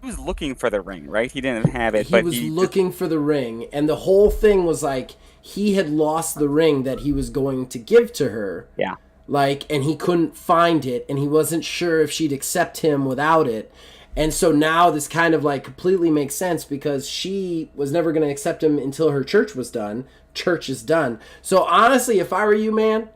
was looking for the ring, right? He didn't have it, He but was he just looking for the ring, and the whole thing was like he had lost the ring that he was going to give to her. yeah. Like, and he couldn't find it, and he wasn't sure if she'd accept him without it. And so now this kind of like completely makes sense because she was never going to accept him until her church was done. Church is done. So honestly, if I were you, man,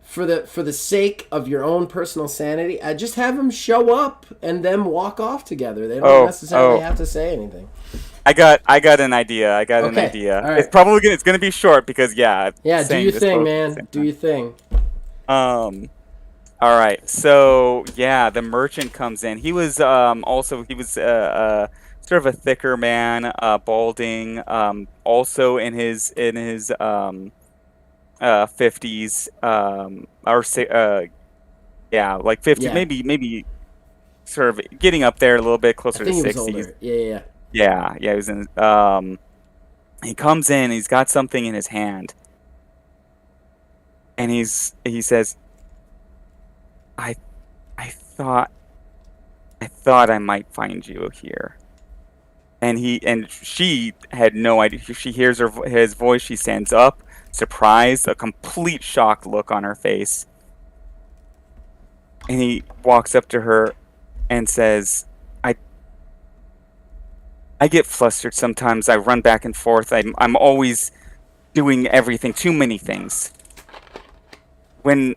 for the sake of your own personal sanity, I'd just have them show up and them walk off together. They don't Oh, necessarily have to say anything. I got an idea. I got an Okay, idea. all right. It's gonna be short because yeah, Yeah, do saying your this thing, both at the man. same Do time. your thing. All right. So yeah, the merchant comes in. He was also he was sort of a thicker man, balding, also in his 50s, yeah, like 50, Yeah, maybe sort of getting up there a little bit I closer to think he was 60s. older. Yeah, yeah, yeah. Yeah, yeah, he was in he comes in, he's got something in his hand, and he says, "I I thought I thought I might find you here." And she had no idea. She hears his voice, she stands up, surprised, a complete shocked look on her face. And he walks up to her and says, "I I get flustered sometimes. I run back and forth. I'm always doing everything, too many things. When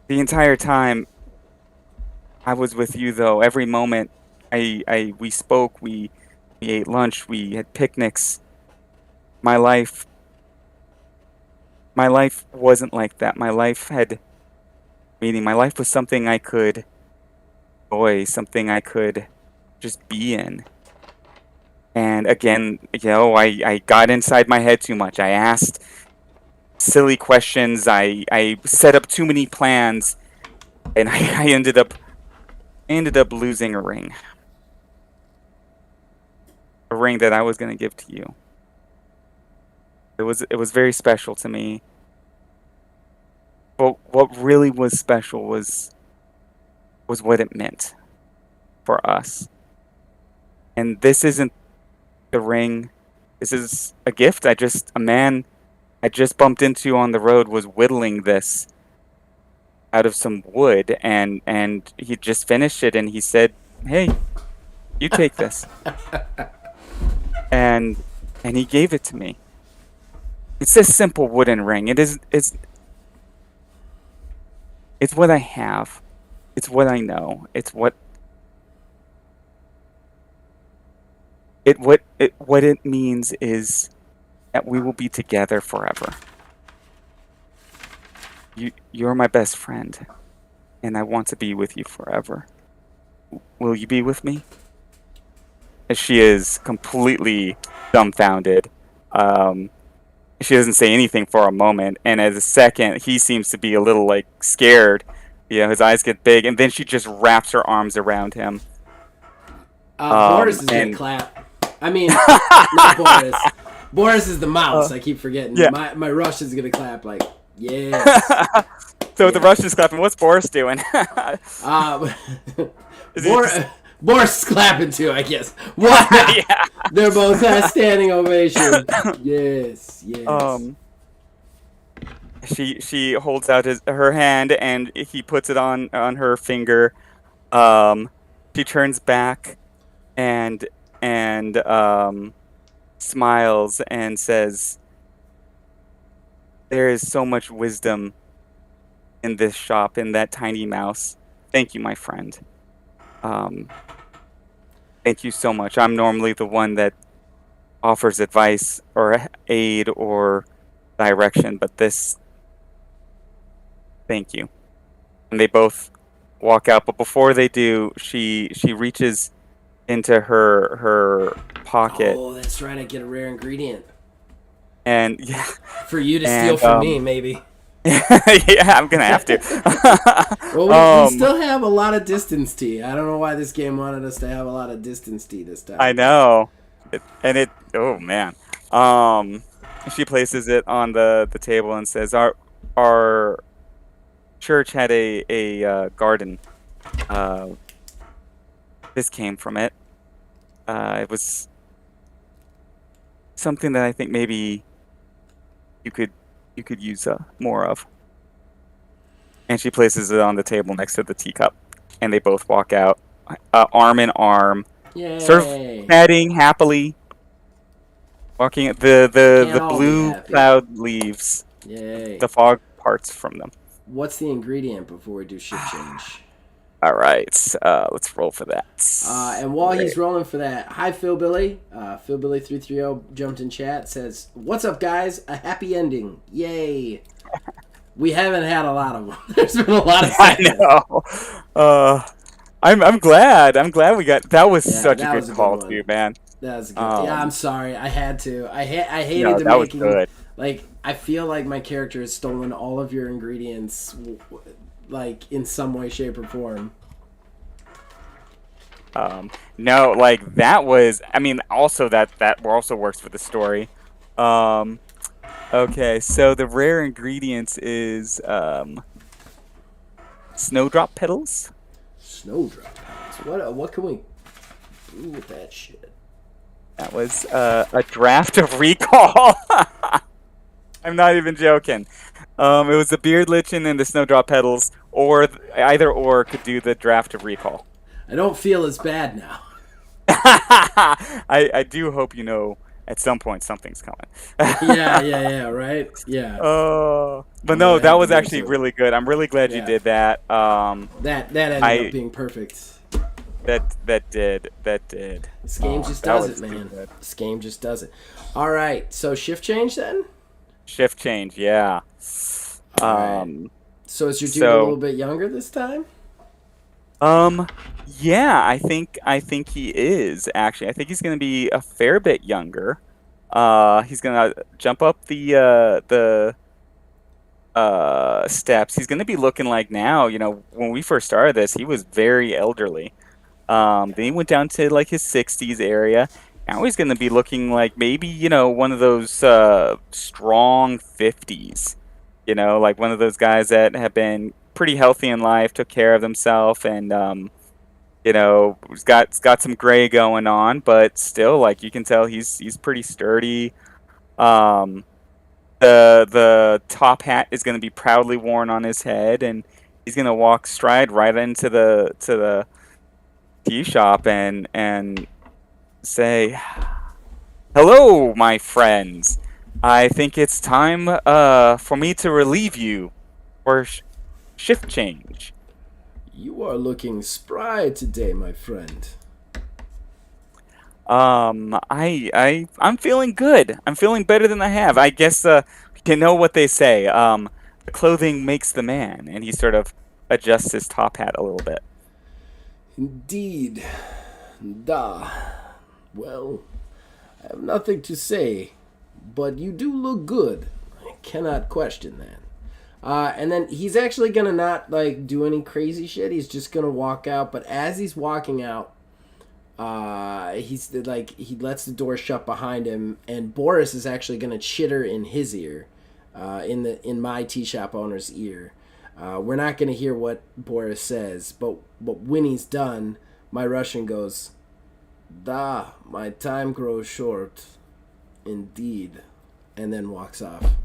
the entire time I was with you, though, every moment we spoke, we ate lunch, we had picnics. My life my life wasn't like that. My life had meaning. My life was something I could enjoy, something I could just be in. And again, I got inside my head too much. I asked silly questions. I set up too many plans, and I ended up losing a ring that I was going to give to you. It was very special to me. But what really was special was what it meant for us. And this isn't the ring. This is a gift. A man I just bumped into on the road was whittling this out of some wood, and he just finished it, and he said, "Hey, you take this." And he gave it to me. It's this simple wooden ring. It's what I have. It's what I know. It's what it means is that we will be together forever. You're my best friend, and I want to be with you forever. Will you be with me? And she is completely dumbfounded. Um, she doesn't say anything for a moment, and as a second, he seems to be a little like scared. His eyes get big, and then she just wraps her arms around him. Boris is gonna And clap. I mean, not Boris. Boris is the mouse. I keep forgetting. yeah. My Rush is gonna clap like yes. So the Russian's clapping. What's Boris doing? Uh, Is he Boris, just- Boris is clapping too, I guess. Why not? yeah. They're both standing ovation. Yes, yes. She holds out her hand, and he puts it on her finger. Um, she turns back and smiles and says, there is so much wisdom in this shop, in that tiny mouse. Thank you, my friend. Um, thank you so much. I'm normally the one that offers advice or aid or direction, but this, thank you. And they both walk out, but before they do, she reaches into her pocket Oh, that's right. I get a rare ingredient and yeah, for you to steal and from me, maybe. yeah, I'm gonna have to. Well, we um, still have a lot of distance tea. I don't know why this game wanted us to have a lot of distance tea this I time. know, and it. Oh man. Um, she places it on the table and says, "Our church had a garden. Uh, this came from it. It was something that I think maybe you could you could use more of." And she places it on the table next to the teacup, and they both walk out, arm in arm, sort of Yay! chatting happily, walking. We The can't all be blue happy. cloud leaves, Yay! the fog parts from them. What's the ingredient before we do shift change? All right, let's roll for that. And while he's rolling for that, hi Phil Billy. Phil Billy 330 jumped in chat, says, "What's up, guys? A happy ending! Yay!" We haven't had a lot of them. There's been a lot of I sadness. know. Uh, I'm glad. I'm glad we got. That was Yeah, such a that good was a good call one. too, man. That was good. Yeah, I'm Um, sorry. I had to. I hated no, the that was making. good. Like, I feel like my character has stolen all of your ingredients, like in some way, shape, or form. No, like that was. I mean, also that also works for the story. Um, okay, so the rare ingredients is snowdrop petals. Snowdrop pounds. What can we do with that shit? That was a draft of recall. I'm not even joking. It was the beard lichen and the snowdrop petals, or either or could do the draft of recall. I don't feel as bad now. I do hope you know at some point something's coming. Yeah, right? Yeah. But I'm no, gonna that have to was go actually to it. really good. I'm really glad you Yeah. did that. That ended up I being perfect. that did. This game just That does it, was too man. good. This game just does it. All right, so shift change then? Shift change, yeah. All right. Um, So is your dude a little so bit younger this time? Um, yeah, I think he is actually. I think he's gonna be a fair bit younger. He's gonna jump up the steps. He's gonna be looking like now, when we first started this, he was very elderly. Then he went down to like his 60s area. Now he's gonna be looking like maybe, one of those strong 50s. Like one of those guys that have been pretty healthy in life, took care of themselves, and he's got some gray going on, but still, like you can tell, he's pretty sturdy. Um, the top hat is going to be proudly worn on his head, and he's going to walk stride right into the tea shop and say, "Hello, my friends. I think it's time for me to relieve you for shift change." You are looking spry today, my friend. I'm feeling good. I'm feeling better than I have. I guess you know what they say. The clothing makes the man, and he sort of adjusts his top hat a little bit. Indeed. Da. Well, I have nothing to say, but you do look good. I cannot question that. And then he's actually gonna not like do any crazy shit. He's just gonna walk out. But as he's walking out, he's like he lets the door shut behind him, and Boris is actually gonna chitter in his ear, in my tea shop owner's ear. We're not gonna hear what Boris says, but when he's done, my Russian goes, "Da, my time grows short, indeed," and then walks off.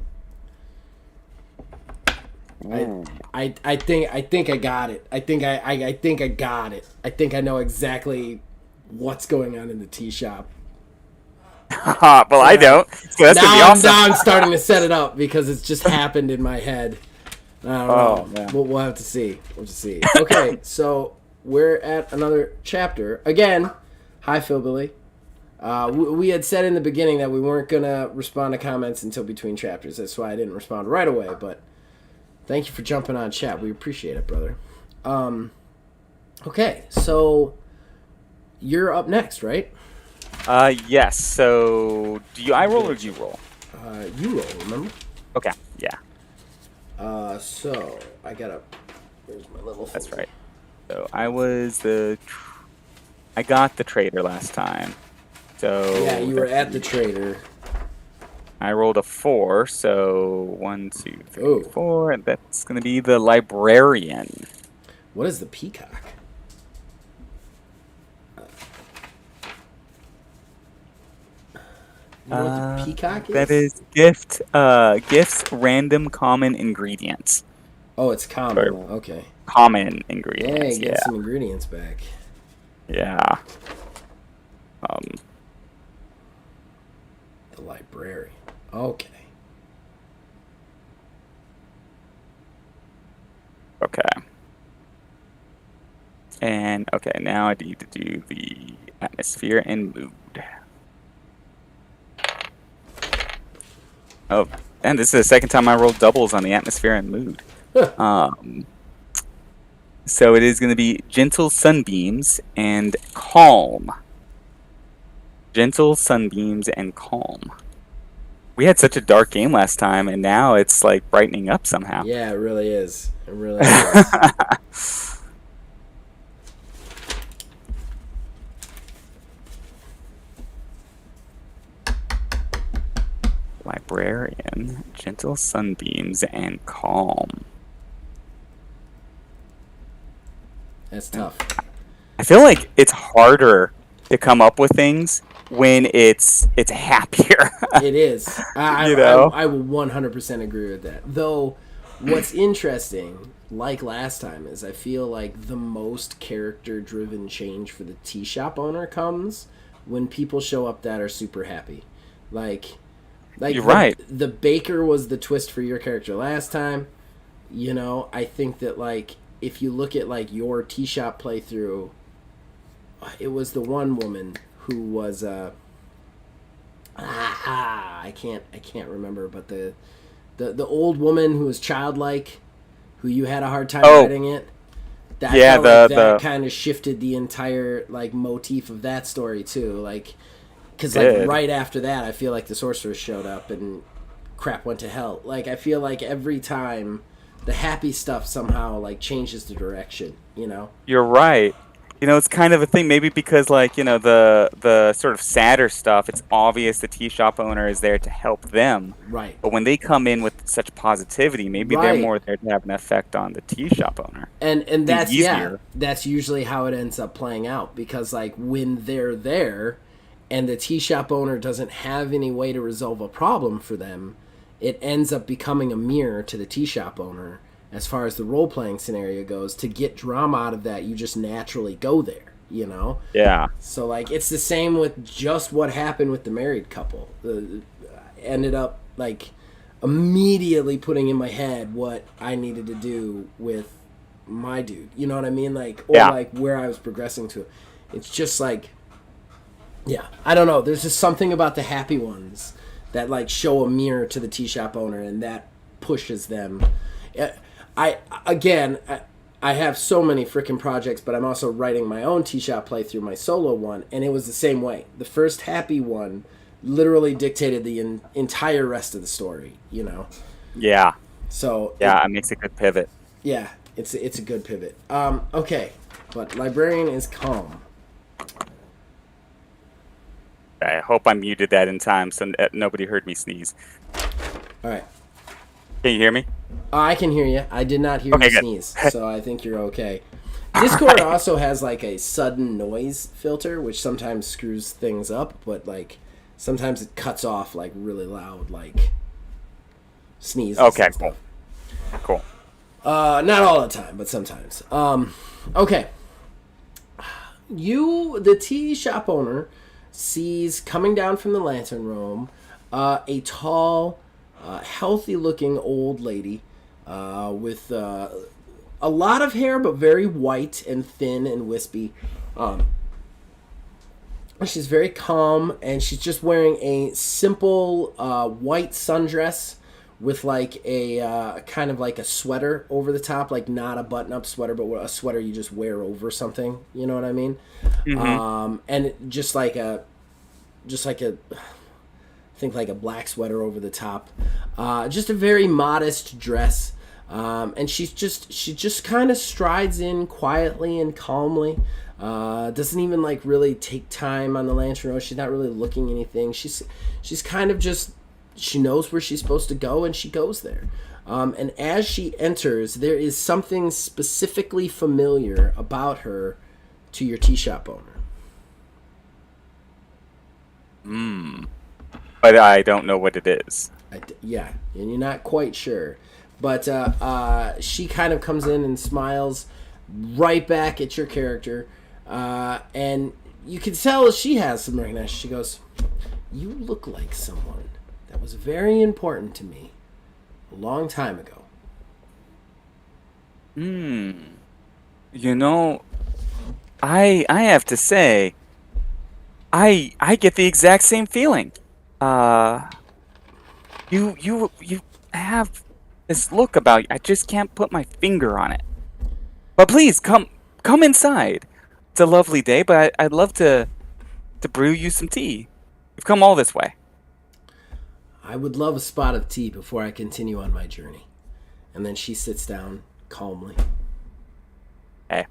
I, Ooh. I think I got it. I think I got it. I think I know exactly what's going on in the tea shop. Well, I Yeah. don't. So that's gonna be awesome. Now I'm starting to set it up because it's just happened in my head. I don't Oh know. man. We'll have to see. We'll just see. Okay, so we're at another chapter again. Hi, Phil Billy. We had said in the beginning that we weren't gonna respond to comments until between chapters. That's why I didn't respond right away. But thank you for jumping on chat. We appreciate it, brother. Okay, so you're up next, right? Yes. So, I roll or do you roll? You roll. Remember? Okay. Yeah, So I gotta. Here's my little. that's folder. right. So I got the trader last time. So Yeah, you were at the trader. I rolled a 4. So 1, 2, 3, Oh. 4. And that's gonna be the librarian. What is the peacock? You know what the peacock is? That is gifts random common ingredients. Oh, it's common. Or Okay. common Yeah, ingredients. get some ingredients back. Yeah. The librarian. Okay. Okay. And okay, now I need to do the atmosphere and mood. Oh, and this is the second time I rolled doubles on the atmosphere and mood. So it is going to be gentle sunbeams and calm. Gentle sunbeams and calm. We had such a dark game last time, and now it's like brightening up somehow. Yeah, it really is. It really is. Librarian, gentle sunbeams and calm. That's tough. I feel like it's harder to come up with things when it's happier. It is. You know? I will 100% agree with that. Though, what's interesting, like last time, is I feel like the most character-driven change for the tea shop owner comes when people show up that are super happy. Like You're right. The baker was the twist for your character last time. You know, I think that like if you look at like your tea shop playthrough, it was the one woman who was I can't remember, but the old woman who was childlike, who you had a hard time writing it. That Yeah, that kind of shifted the entire like motif of that story too. Like, because like right after that, I feel like the sorceress showed up and crap went to hell. Like I feel like every time the happy stuff somehow like changes the direction. You know. You're right. You know, it's kind of a thing, maybe because, like, you know, the sort of sadder stuff, it's obvious the tea shop owner is there to help them. Right. But when they come in with such positivity, maybe they're more there to have an effect on the tea shop owner. And that's that's usually how it ends up playing out, because like when they're there and the tea shop owner doesn't have any way to resolve a problem for them, it ends up becoming a mirror to the tea shop owner. As far as the role-playing scenario goes, to get drama out of that, you just naturally go there, you know? Yeah. So, like, it's the same with just what happened with the married couple. Ended up, like, immediately putting in my head what I needed to do with my dude. You know what I mean? Like, or, like, where I was progressing to. It's just, like, yeah, I don't know. There's just something about the happy ones that, like, show a mirror to the tea shop owner, and that pushes them. I have so many freaking projects, but I'm also writing my own tea shop playthrough, my solo one, and it was the same way. The first happy one literally dictated the entire rest of the story, you know? Yeah. So yeah, it makes a good pivot. Yeah, it's a good pivot. Okay, but librarian is calm. I hope I muted that in time so nobody heard me sneeze. All right. Can you hear me? I can hear you. I did not hear you sneeze, so I think you're okay. Discord also has like a sudden noise filter, which sometimes screws things up, but like sometimes it cuts off like really loud, like sneezes. Okay, and stuff. Cool. Not all the time, but sometimes. Okay. The tea shop owner sees coming down from the lantern room a tall, healthy looking old lady with a lot of hair, but very white and thin and wispy. Um, she's very calm, and she's just wearing a simple white sundress with like a kind of like a sweater over the top, like not a button-up sweater, but a sweater you just wear over something. You know what I mean? Mm-hmm. And just like a think like a black sweater over the top. Just a very modest dress. And she just kind of strides in quietly and calmly. Doesn't even like really take time on the lantern road. She's not really looking anything. She's kind of just, she knows where she's supposed to go, and she goes there. And as she enters, there is something specifically familiar about her to your tea shop owner. But I don't know what it is. Yeah, and you're not quite sure. But she kind of comes in and smiles right back at your character. And you can tell she has some recognition. She goes, "You look like someone that was very important to me a long time ago." You know, I have to say, I get the exact same feeling. Uh, you have this look about you. I just can't put my finger on it. But please come inside. It's a lovely day, but I'd love to brew you some tea. You've come all this way. I would love a spot of tea before I continue on my journey. And then she sits down calmly. Hey.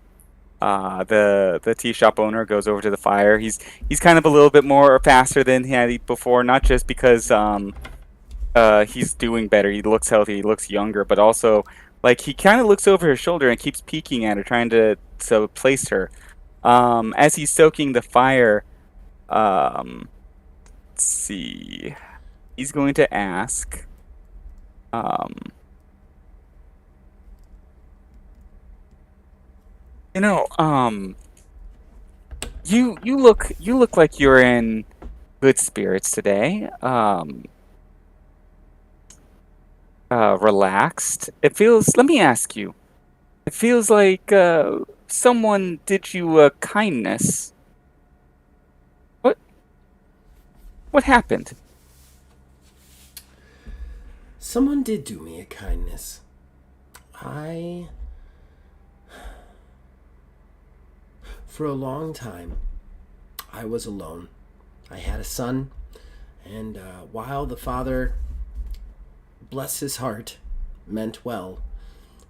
The tea shop owner goes over to the fire. He's kind of a little bit more faster than he had before, not just because he's doing better. He looks healthy. He looks younger, but also like he kind of looks over his shoulder and keeps peeking at her, trying to place her. As he's stoking the fire, let's see. He's going to ask. Um, you know, you look like you're in good spirits today. Relaxed. It feels. Let me ask you. It feels like someone did you a kindness. What what happened? Someone did do me a kindness. I, for a long time, I was alone. I had a son, and while the father, bless his heart, meant well,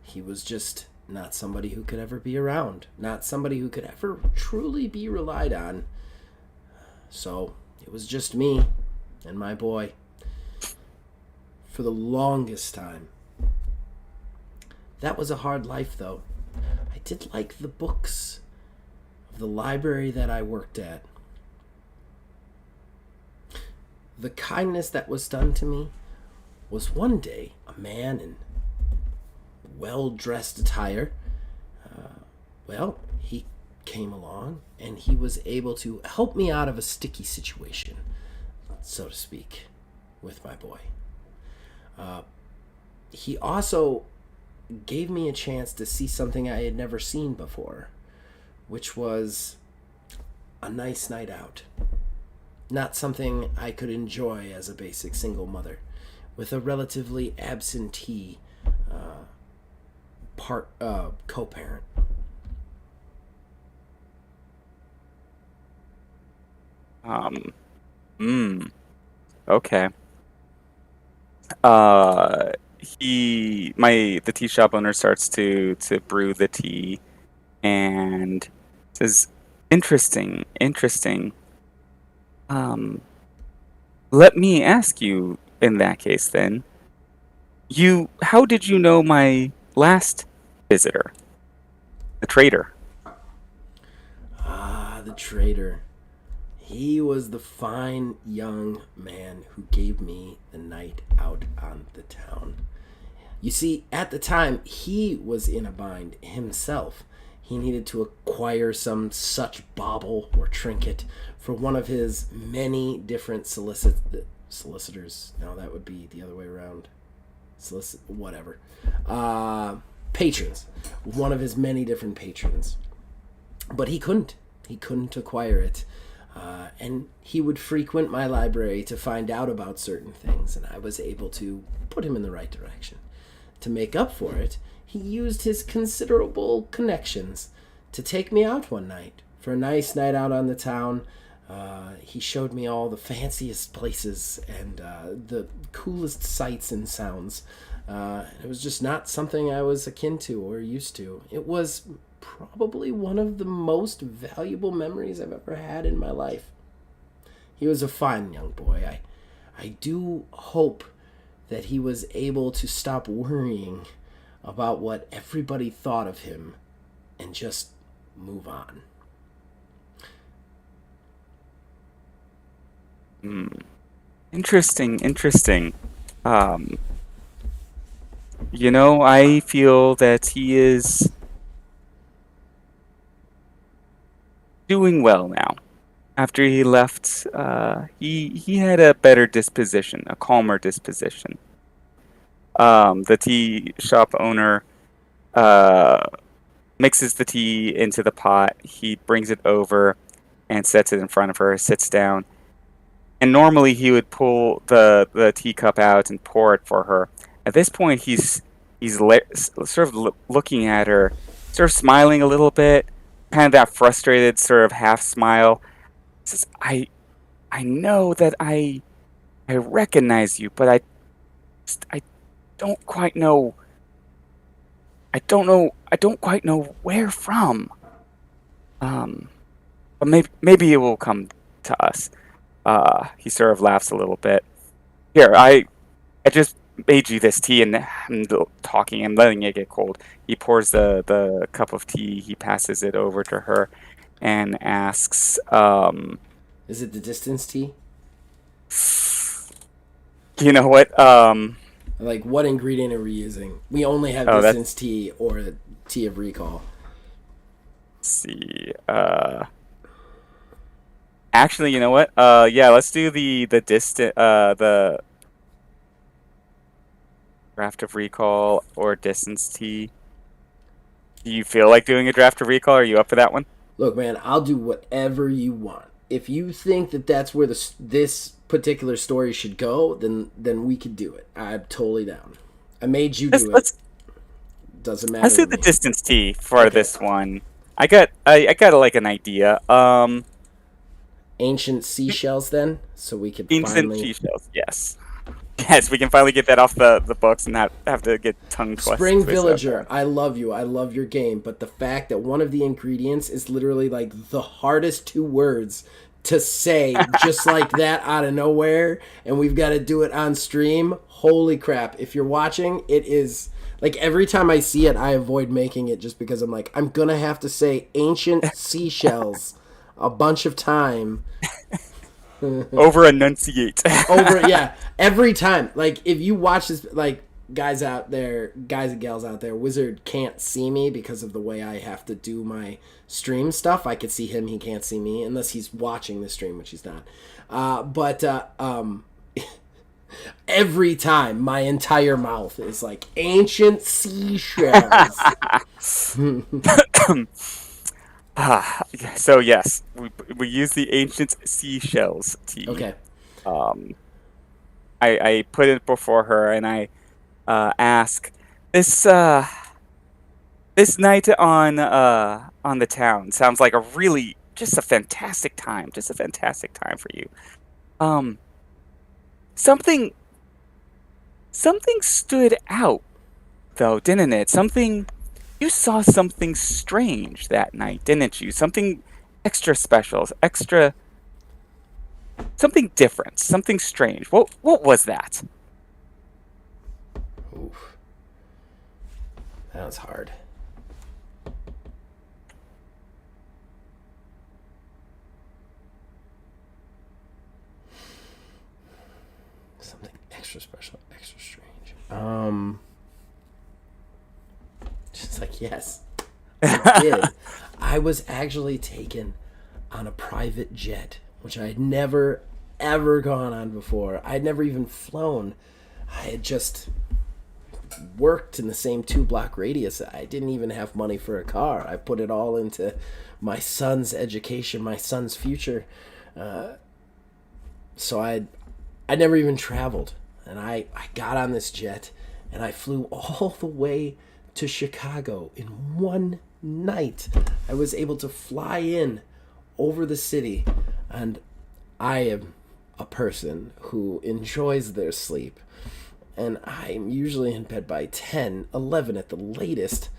he was just not somebody who could ever be around, not somebody who could ever truly be relied on. So it was just me and my boy for the longest time. That was a hard life, though. I did like the books of the library that I worked at. The kindness that was done to me was one day a man in well-dressed attire. He came along and he was able to help me out of a sticky situation, so to speak, with my boy. He also gave me a chance to see something I had never seen before, which was a nice night out. Not something I could enjoy as a basic single mother, with a relatively absentee co-parent. Um, okay. Uh, the tea shop owner starts to brew the tea and says, "Interesting, interesting. Um, let me ask you in that case then, how did you know my last visitor, the trader?" Ah, the traitor. He was the fine young man who gave me the night out on the town. You see, at the time, he was in a bind himself. he needed to acquire some such bauble or trinket for one of his many different solicitors. No, that would be the other way around. Whatever. Patrons. One of his many different patrons. But he couldn't. He couldn't acquire it. And he would frequent my library to find out about certain things, and I was able to put him in the right direction. To make up for it, he used his considerable connections to take me out one night for a nice night out on the town. He showed me all the fanciest places and the coolest sights and sounds. It was just not something I was akin to or used to. It was probably one of the most valuable memories I've ever had in my life. He was a fine young boy. I do hope that he was able to stop worrying about what everybody thought of him and just move on. Interesting. I feel that he is doing well now. After he left, he had a better disposition, a calmer disposition. The tea shop owner mixes the tea into the pot. He brings it over and sets it in front of her, sits down. And normally he would pull the teacup out and pour it for her. At this point, he's sort of looking at her, sort of smiling a little bit, kind of that frustrated sort of half smile. He says, I know that I recognize you, but I don't quite know. I don't quite know where from. But maybe it will come to us. He sort of laughs a little bit. Here, I just made you this tea, and I'm talking and letting it get cold. He pours the cup of tea. He passes it over to her, and asks, Is it the distance tea? You know what? Like, what ingredient are we using? We only have distance tea or tea of recall. Let's see. Actually, you know what? Yeah, let's do the draft of recall or distance tea. Do you feel like doing a draft of recall? Are you up for that one? Look, man, I'll do whatever you want. If you think that that's where this particular story should go, then we could do it. I'm totally down. I made you do it. Doesn't matter. Let's do the distance tea for this one. I got like an idea. Ancient seashells, then, so we could ancient seashells. Yes, we can finally get that off the books and not have to get tongue twisted. Spring Villager, I love you. I love your game, but the fact that one of the ingredients is literally like the hardest two words to say, just like that out of nowhere, and we've got to do it on stream. Holy crap! If you're watching, it is. Like, every time I see it, I avoid making it just because I'm like, I'm gonna have to say ancient seashells a bunch of time. Over enunciate. Yeah. Every time. Like, if you watch this, like, guys and gals out there, Wizard can't see me because of the way I have to do my stream stuff. I could see him, he can't see me, unless he's watching the stream, which he's not. Every time my entire mouth is like ancient seashells. So yes, we use the ancient seashells tea. Okay. I put it before her and I ask, this night on the town sounds like just a fantastic time for you. Something stood out, though, didn't it? You saw something strange that night, didn't you? Something extra special, something different, something strange. What was that? Oof. That was hard. Something extra special, extra strange. Just like, yes, I did. I was actually taken on a private jet, which I had never ever gone on before. I had never even flown. I had just worked in the same 2 block radius. I didn't even have money for a car. I put it all into my son's education, my son's future. So I never even traveled. And I got on this jet and I flew all the way to Chicago in one night. I was able to fly in over the city, and I am a person who enjoys their sleep. And I'm usually in bed by 10, 11 at the latest.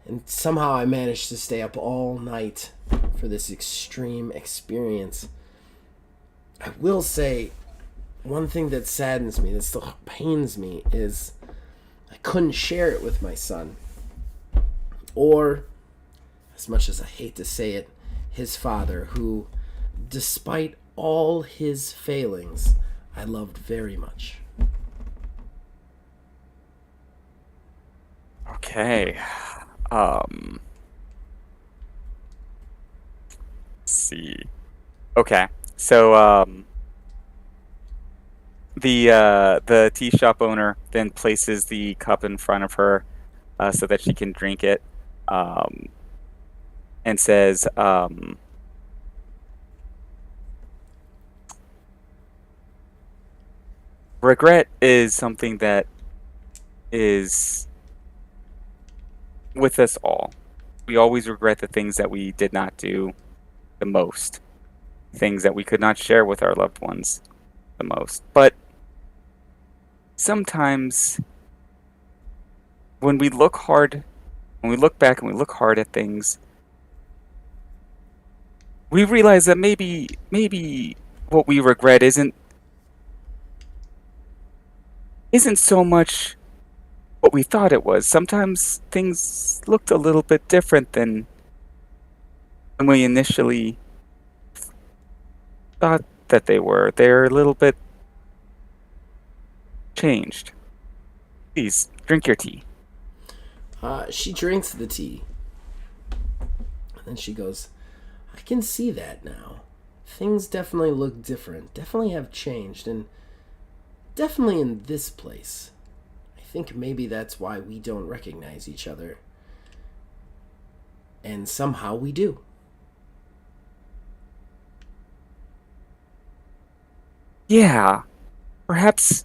And somehow I managed to stay up all night for this extreme experience. I will say, one thing that saddens me, that still pains me, is I couldn't share it with my son. Or, as much as I hate to say it, his father, who, despite all his failings, I loved very much. Okay. Let's see. Okay. So the tea shop owner then places the cup in front of her so that she can drink it, um, and says, regret is something that is with us all. We always regret the things that we did not do the most, things that we could not share with our loved ones the most. But sometimes when we look hard, when we look back and we look hard at things, we realize that maybe what we regret isn't so much what we thought it was. Sometimes things looked a little bit different than when we initially thought that they were. They're a little bit changed. Please drink your tea. She drinks the tea. And then she goes, I can see that now. Things definitely look different, definitely have changed, and definitely in this place. I think maybe that's why we don't recognize each other. And somehow we do. Yeah, perhaps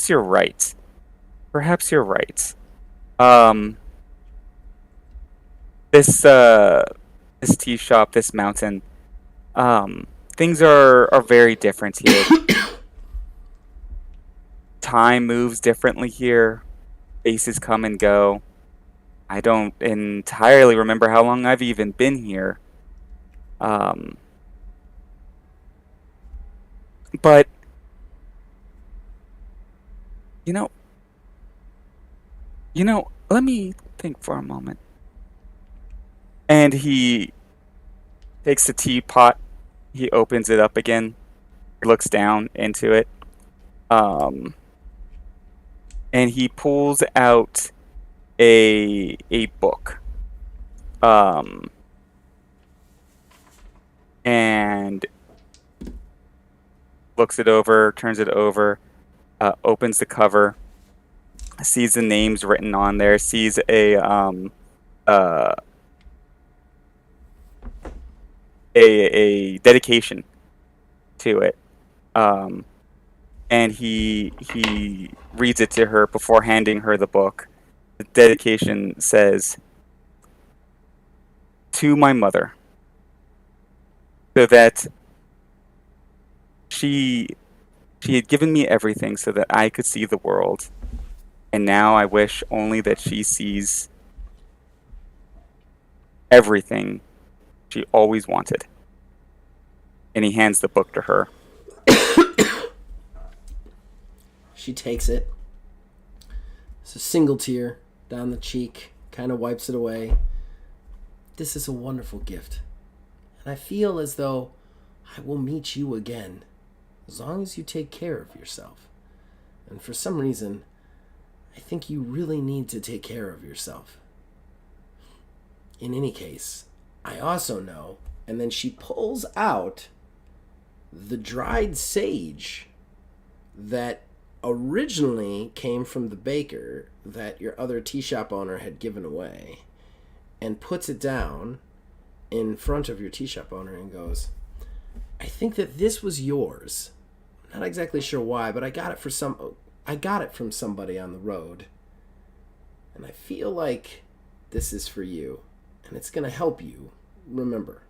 you're right. Perhaps you're right. Um, this this tea shop, this mountain, um, things are very different here. Time moves differently here. Faces come and go. I don't entirely remember how long I've even been here. Um, but you know, let me think for a moment. And he takes the teapot, he opens it up again, he looks down into it, um, and he pulls out a book, um, and looks it over, turns it over, opens the cover, sees the names written on there, sees uh, a dedication to it, um, and he reads it to her before handing her the book. The dedication says, "To my mother, so that she she had given me everything so that I could see the world, and now I wish only that she sees everything she always wanted." And he hands the book to her. She takes it. It's a single tear down the cheek, kind of wipes it away. This is a wonderful gift. And I feel as though I will meet you again, as long as you take care of yourself. And for some reason, I think you really need to take care of yourself. In any case, I also know. And then she pulls out the dried sage that originally came from the baker that your other tea shop owner had given away, and puts it down in front of your tea shop owner and goes, I think that this was yours. Not exactly sure why, but I got it from somebody on the road. And I feel like this is for you, and it's going to help you remember.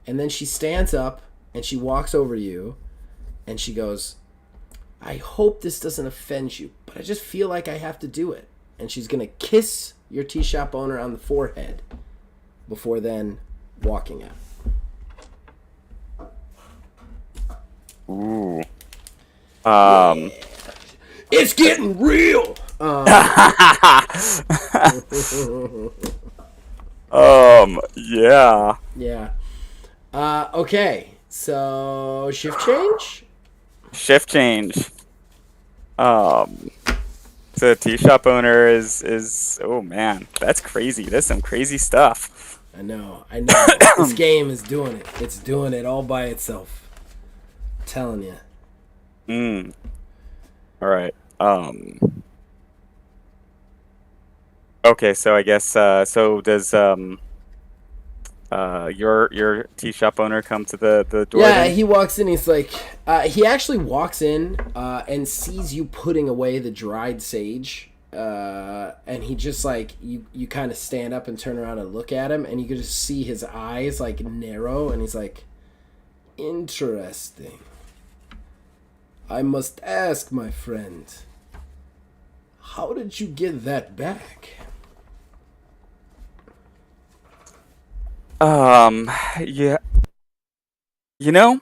And then she stands up and she walks over to you and she goes, I hope this doesn't offend you, but I just feel like I have to do it. And she's going to kiss your tea shop owner on the forehead before then walking out. Ooh. Yeah. It's getting real. Yeah. Yeah. Okay. So shift change. Shift change. So the tea shop owner is oh man, that's crazy. That's some crazy stuff. I know. This game is doing it. It's doing it all by itself. I'm telling you. All right. Okay, so I guess so does your tea shop owner come to the door Yeah, then? he walks in. He's like, he actually walks in and sees you putting away the dried sage. And he just like you kind of stand up and turn around and look at him, and you can just see his eyes like narrow, and he's like, interesting. I must ask, my friend, how did you get that back? Yeah, you know,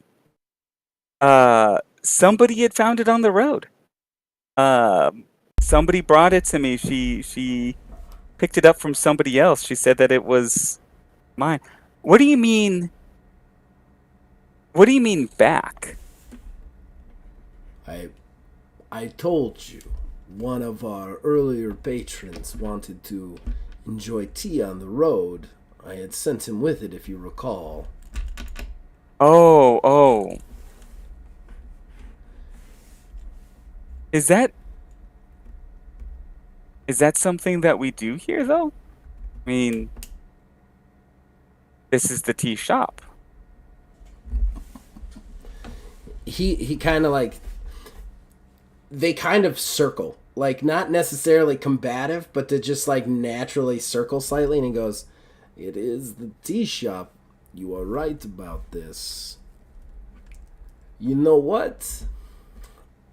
somebody had found it on the road. Somebody brought it to me. She picked it up from somebody else. She said that it was mine. What do you mean? What do you mean back? I told you one of our earlier patrons wanted to enjoy tea on the road. I had sent him with it, if you recall. Oh. Is that something that we do here though? I mean, this is the tea shop. He kind of like, they kind of circle, like not necessarily combative, but to just like naturally circle slightly, and he goes, it is the tea shop. You are right about this. You know what?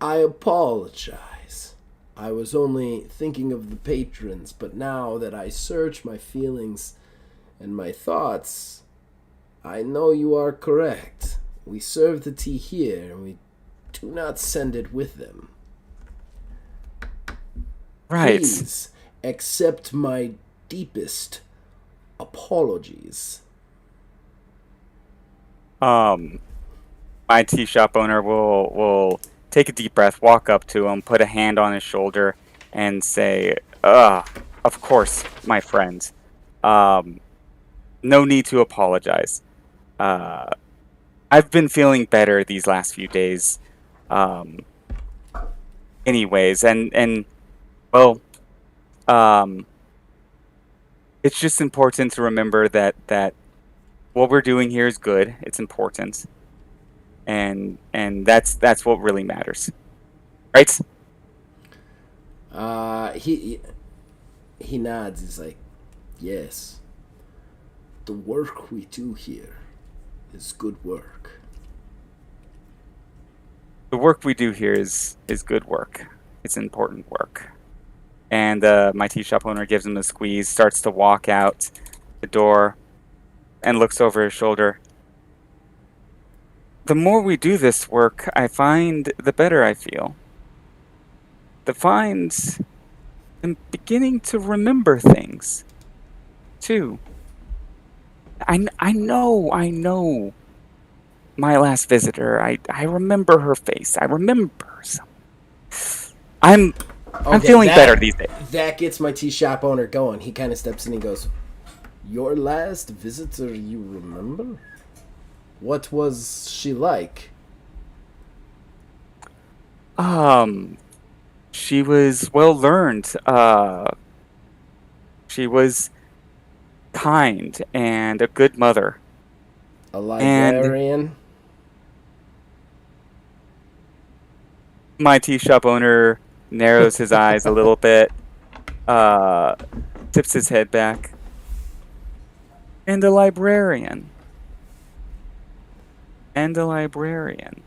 I apologize. I was only thinking of the patrons, but now that I search my feelings and my thoughts, I know you are correct. We serve the tea here, and we do not send it with them. Right. Please accept my deepest apologies. My tea shop owner will take a deep breath, walk up to him, put a hand on his shoulder, and say, of course, my friend. No need to apologize. I've been feeling better these last few days. Anyways, and well, it's just important to remember that what we're doing here is good. It's important. And that's what really matters. Right? He nods. He's like, yes. The work we do here is good work. The work we do here is good work. It's important work. And my tea shop owner gives him a squeeze, starts to walk out the door, and looks over his shoulder. The more we do this work, I find the better I feel. I'm beginning to remember things, too. I know my last visitor. I remember her face. I remember some. I'm I'm Okay, feeling better these days. that gets my tea shop owner going. He kind of steps in and goes, "Your last visitor, you remember? What was she like?" Um, she was well learned. She was kind and a good mother. A And librarian. my tea shop owner narrows his eyes a little bit, uh, tips his head back. And a librarian. And a librarian.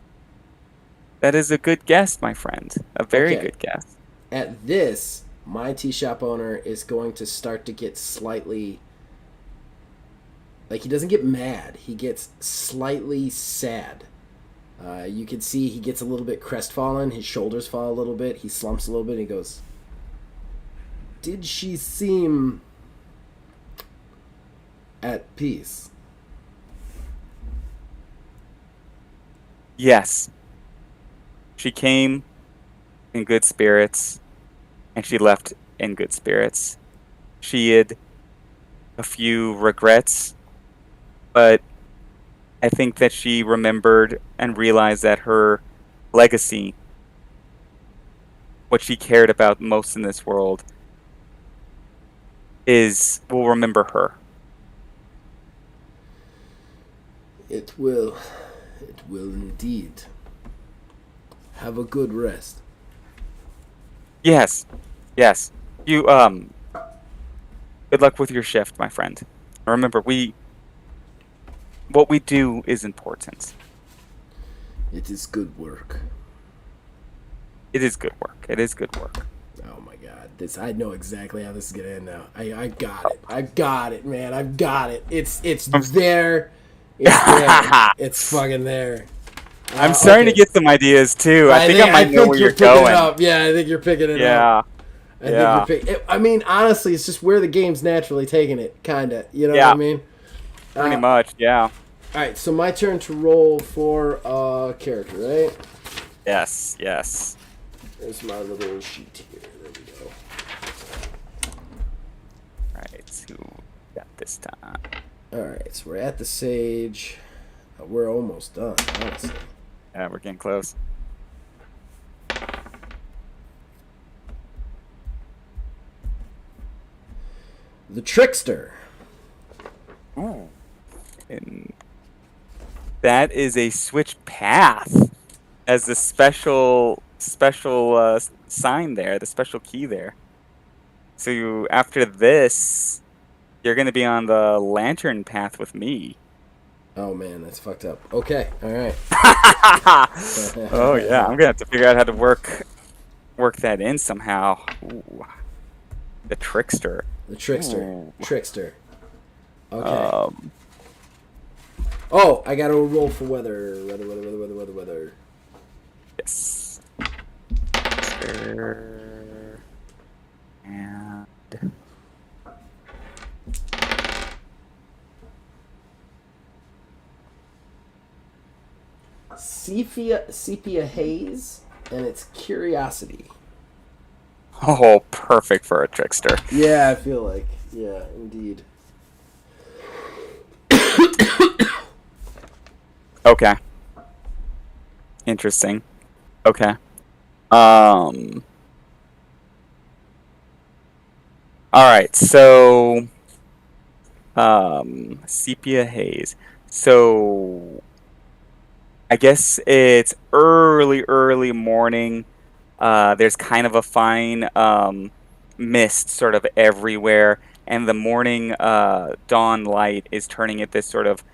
That is a good guess, my friend. A very Okay, good guess. at this, my tea shop owner is going to start to get slightly like he doesn't get mad. He gets slightly sad. You can see he gets a little bit crestfallen. His shoulders fall a little bit. He slumps a little bit. And he goes, "Did she seem at peace?" Yes, she came in good spirits, and she left in good spirits. She had a few regrets, but I think that she remembered and realized that her legacy, what she cared about most in this world, is will remember her. It will. It will indeed. Have a good rest. Yes, yes. You good luck with your shift, my friend. Remember, we what we do is important. It is good work. It is good work. It is good work. Oh my god. This I know exactly how this is gonna end now. I got it. I got it, man. I've got it. It's I'm, there. It's there. It's fucking there. I'm starting to Okay. get some ideas too. I think I I might know think where you're you're picking it going. up. Yeah, I think you're picking it up. Yeah, I think you're yeah, picking. I mean, honestly, it's just where the game's naturally taking it, kinda. You know what I yeah. mean? Pretty All much. Yeah. right. So my turn to roll for character, right? Yes. Yes. There's my little sheet here. There we go. Right. Who got this time? All right. So we're at the sage. We're almost done, honestly. Yeah, we're getting close. The trickster. Ooh. And that is a switch path as the special sign there, the special key there. So after this, you're gonna be on the lantern path with me. Oh man, that's fucked up. Okay. All right. Oh yeah, I'm gonna have to figure out how to work that in somehow. Ooh, the trickster. The trickster. Ooh. Trickster. Okay. Um, Oh, I gotta roll for weather. Weather. yes. Trickster. And Sepia haze, and it's curiosity. oh, perfect for a trickster. Yeah, I feel like. Yeah, indeed. Okay. Interesting. Okay. Um. All right. So, sepia haze. So, I guess it's early morning. There's kind of a fine mist sort of everywhere, and the morning dawn light is turning it this sort of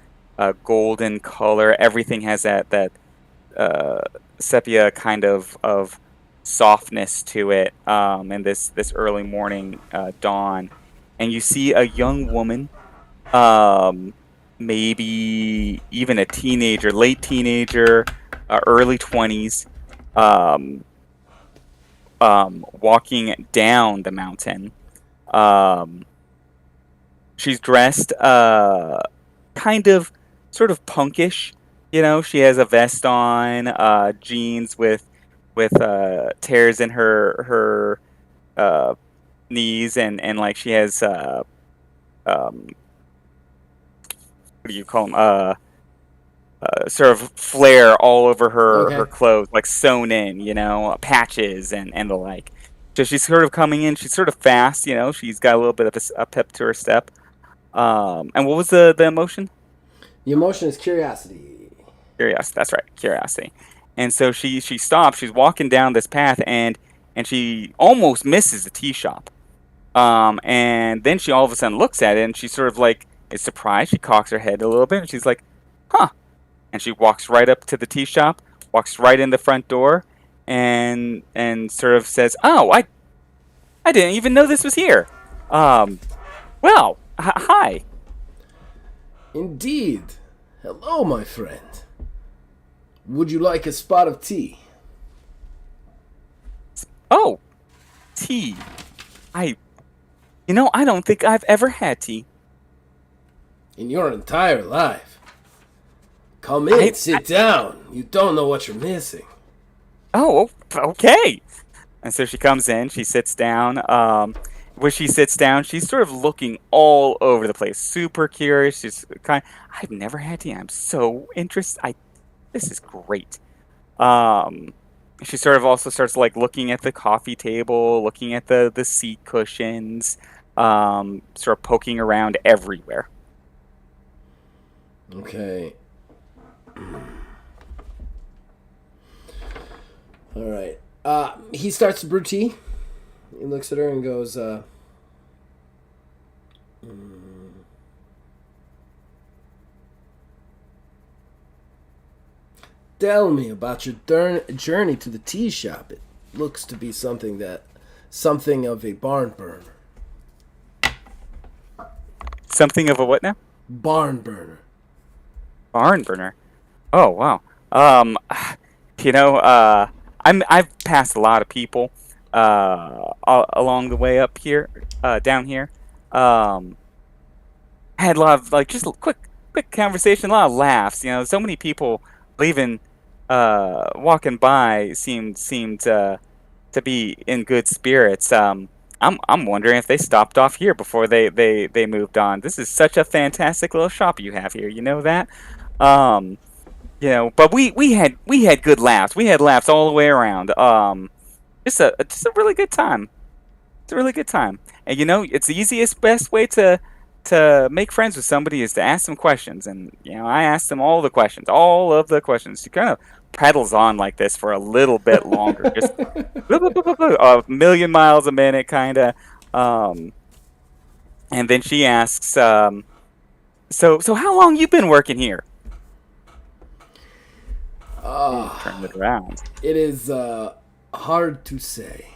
golden color. Everything has that uh, sepia kind of softness to it, and this early morning dawn, and you see a young woman, um, maybe even a teenager, late teenager, early 20s, um, walking down the mountain. Um, she's dressed kind of sort of punkish. You know, she has a vest on, jeans with tears in her uh, knees, and like she has um, what do you call them? Sort of flare all over her Okay. clothes, like sewn in, patches and the like. So she's sort of coming in. She's sort of fast, She's got a little bit of a pep to her step. And what was the emotion? The emotion is curiosity. Curiosity. That's right, curiosity. And so she stops. She's walking down this path, and she almost misses the tea shop. And then she all of a sudden looks at it, and she sort of like is surprised. She cocks her head a little bit, and she's like, "Huh." And she walks right up to the tea shop, walks right in the front door, and sort of says, "Oh, I didn't even know this was here. Um, well, hi. Indeed. Hello, my friend. Would you like a spot of tea? Oh, tea. I, I don't think I've ever had tea. In your entire life. Come in, I sit down. You don't know what you're missing. oh, okay." And so she comes in, she sits down. When she sits down, she's sort of looking all over the place, super curious. I've never had tea. I'm so interested. This is great. Um, she sort of also starts like looking at the coffee table, looking at the seat cushions, sort of poking around everywhere. Okay. All right. He starts to brew tea. He looks at her and goes, tell me about your journey to the tea shop. It looks to be something of a barn burner. Something of a what now? Barn burner. Barn burner. Oh wow. Um, you know, uh, I've passed a lot of people along the way up here, down here. Um, I had a lot of like just a quick conversation, a lot of laughs. So many people leaving, walking by seemed to be in good spirits. I'm wondering if they stopped off here before they moved on. This is such a fantastic little shop you have here. You know that? Um, but we had good laughs. We had laughs all the way around. Just a really good time. It's a really good time. And it's the easiest, best way to make friends with somebody is to ask them questions. And I asked them all of the questions. She kind of prattles on like this for a little bit longer, just a million miles a minute, kind of. Um, and then she asks, "So how long you been working here?" Turn it around. It is hard to say.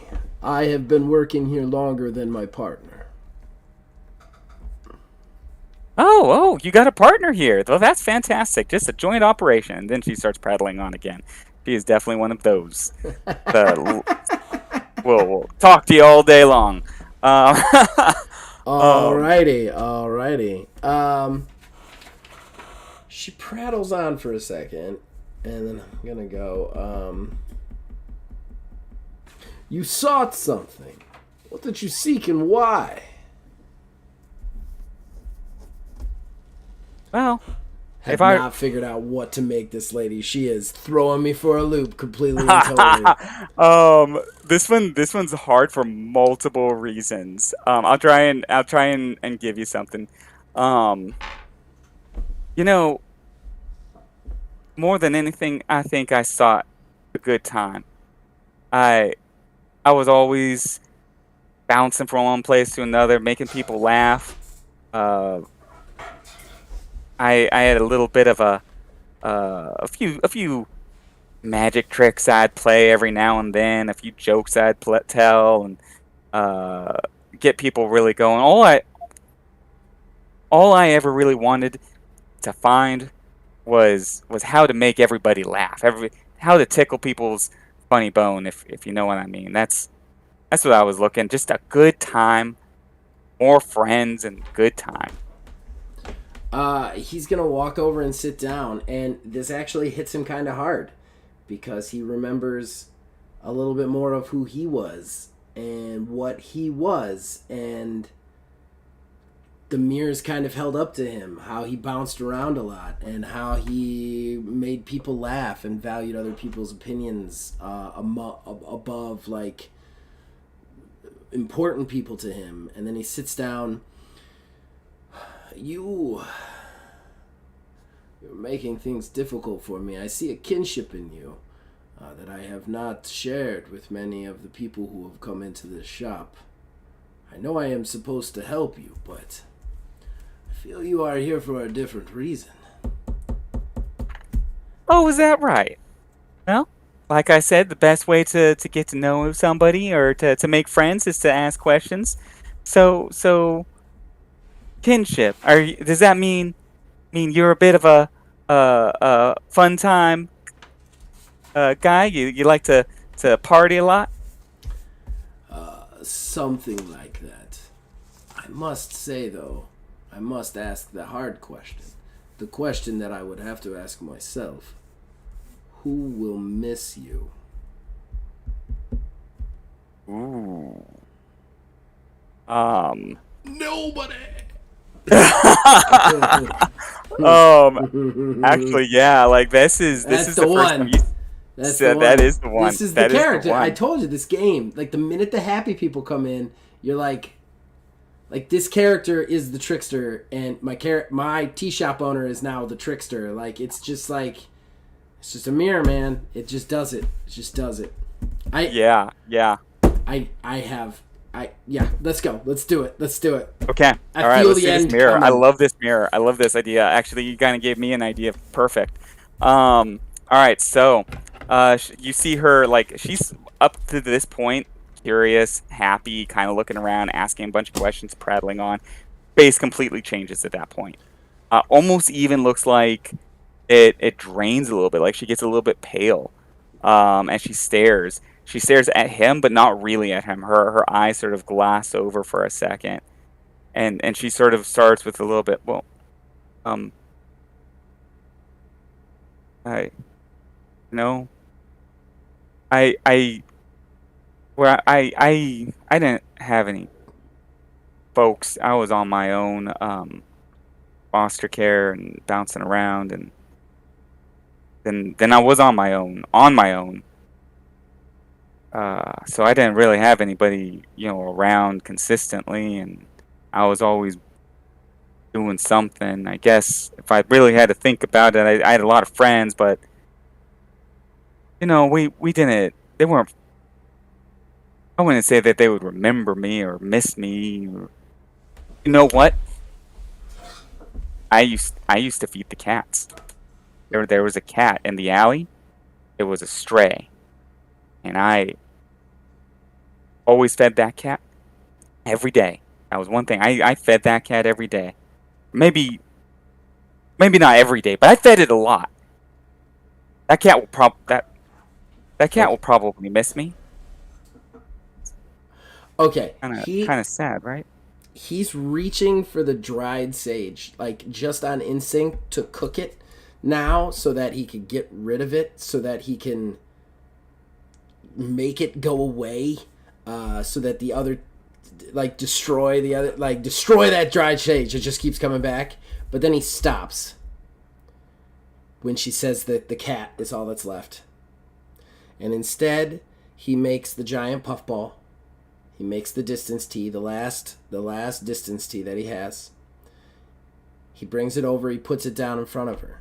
I have been working here longer than my partner. Oh, you got a partner here. Well, that's fantastic. Just a joint operation. And then she starts prattling on again. She is definitely one of those. We'll talk to you all day long. Um, Alrighty. She prattles on for a second, and then I'm gonna go. You sought something. What did you seek and why? well, Have if I not figured out what to make this lady. She is throwing me for a loop completely and totally. this one's hard for multiple reasons. I'll try and give you something. Um, you know, more than anything, I think I sought a good time. I I was always bouncing from one place to another, making people laugh. Uh, I had a little bit of a few magic tricks I'd play every now and then, a few jokes tell, and uh, get people really going. All I ever really wanted to find was how to make everybody laugh, how to tickle people's funny bone, if you know what I mean. That's what I was looking. Just a good time, more friends, and good time. He's gonna walk over and sit down, and this actually hits him kind of hard because he remembers a little bit more of who he was and what he was, and the mirrors kind of held up to him, how he bounced around a lot, and how he made people laugh and valued other people's opinions above like important people to him. And then he sits down. You're making things difficult for me. I see a kinship in you that I have not shared with many of the people who have come into this shop. I know I am supposed to help you, but I feel you are here for a different reason. Oh, is that right? Well, like I said, the best way to get to know somebody or to make friends is to ask questions. So kinship. Does that mean you're a bit of a fun time guy? You like to party a lot? Something like that. I must say, though, I must ask the hard question. The question that I would have to ask myself. Who will miss you? Ooh. Um. Nobody! Actually, yeah. Like this That's is the the first time one. you That's the said that one. is the one. This is the That is the character. I one. told you this game. Like the minute the happy people come in, you're like this character is the trickster, and my tea shop owner is now the trickster. Like it's just a mirror, man. It just does it. It just does it. I Yeah, yeah. I have yeah. Let's go. Let's do it. Let's do it. Okay. I All right. feel Let's the do this end mirror. I coming. love this mirror. I love this idea. Actually, you kind of gave me an idea. Perfect. All right. So, you see her like she's up to this point, curious, happy, kind of looking around, asking a bunch of questions, prattling on. Face completely changes at that point. Almost even looks like it drains a little bit. Like she gets a little bit pale. And she stares. She stares at him, but not really at him. Her eyes sort of glass over for a second, and she sort of starts with a little bit. Well, um, I no, I well, I didn't have any folks. I was on my own, foster care and bouncing around, and then I was on my own. So I didn't really have anybody, around consistently, and I was always doing something. I guess if I really had to think about it, I had a lot of friends, but we didn't. They weren't. I wouldn't say that they would remember me or miss me. Or, you know what? I used to feed the cats. There was a cat in the alley. It was a stray, and I always fed that cat every day. That was one thing. I fed that cat every day. Maybe not every day, but I fed it a lot. That cat will that cat Okay. will probably miss me. Okay. Kind of kind of sad, right? He's reaching for the dried sage, like just on instinct to cook it now so that he could get rid of it, so that he can make it go away, so that the other, like destroy that dried sage. It just keeps coming back. But then he stops when she says that the cat is all that's left. And instead, he makes the giant puffball. He makes the distance tee, the last distance tee that he has. He brings it over, he puts it down in front of her.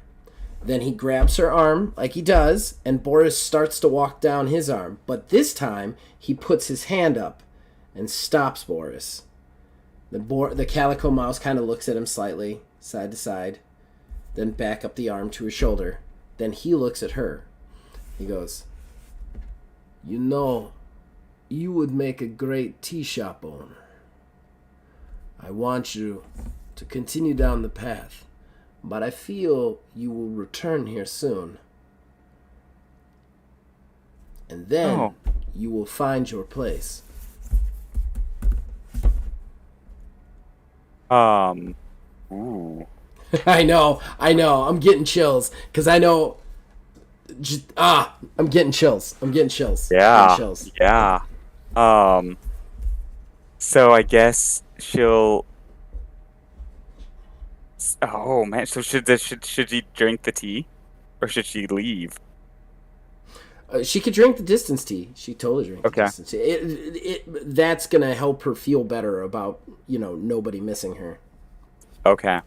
Then he grabs her arm like he does, and Boris starts to walk down his arm. But this time, he puts his hand up and stops Boris. The calico mouse kind of looks at him slightly, side to side, then back up the arm to his shoulder. Then he looks at her. He goes, "You know, you would make a great tea shop owner. I want you to continue down the path, but I feel you will return here soon. And then Oh, you will find your place." um, ooh, I know. I'm getting chills because I know. I'm getting chills. I'm getting chills. I'm getting yeah, chills. yeah. Um, so I guess she'll. Oh man, so should she drink the tea, or should she leave? She could drink the distance tea. She totally drink the Okay, distance tea. That's gonna help her feel better about nobody missing her. okay.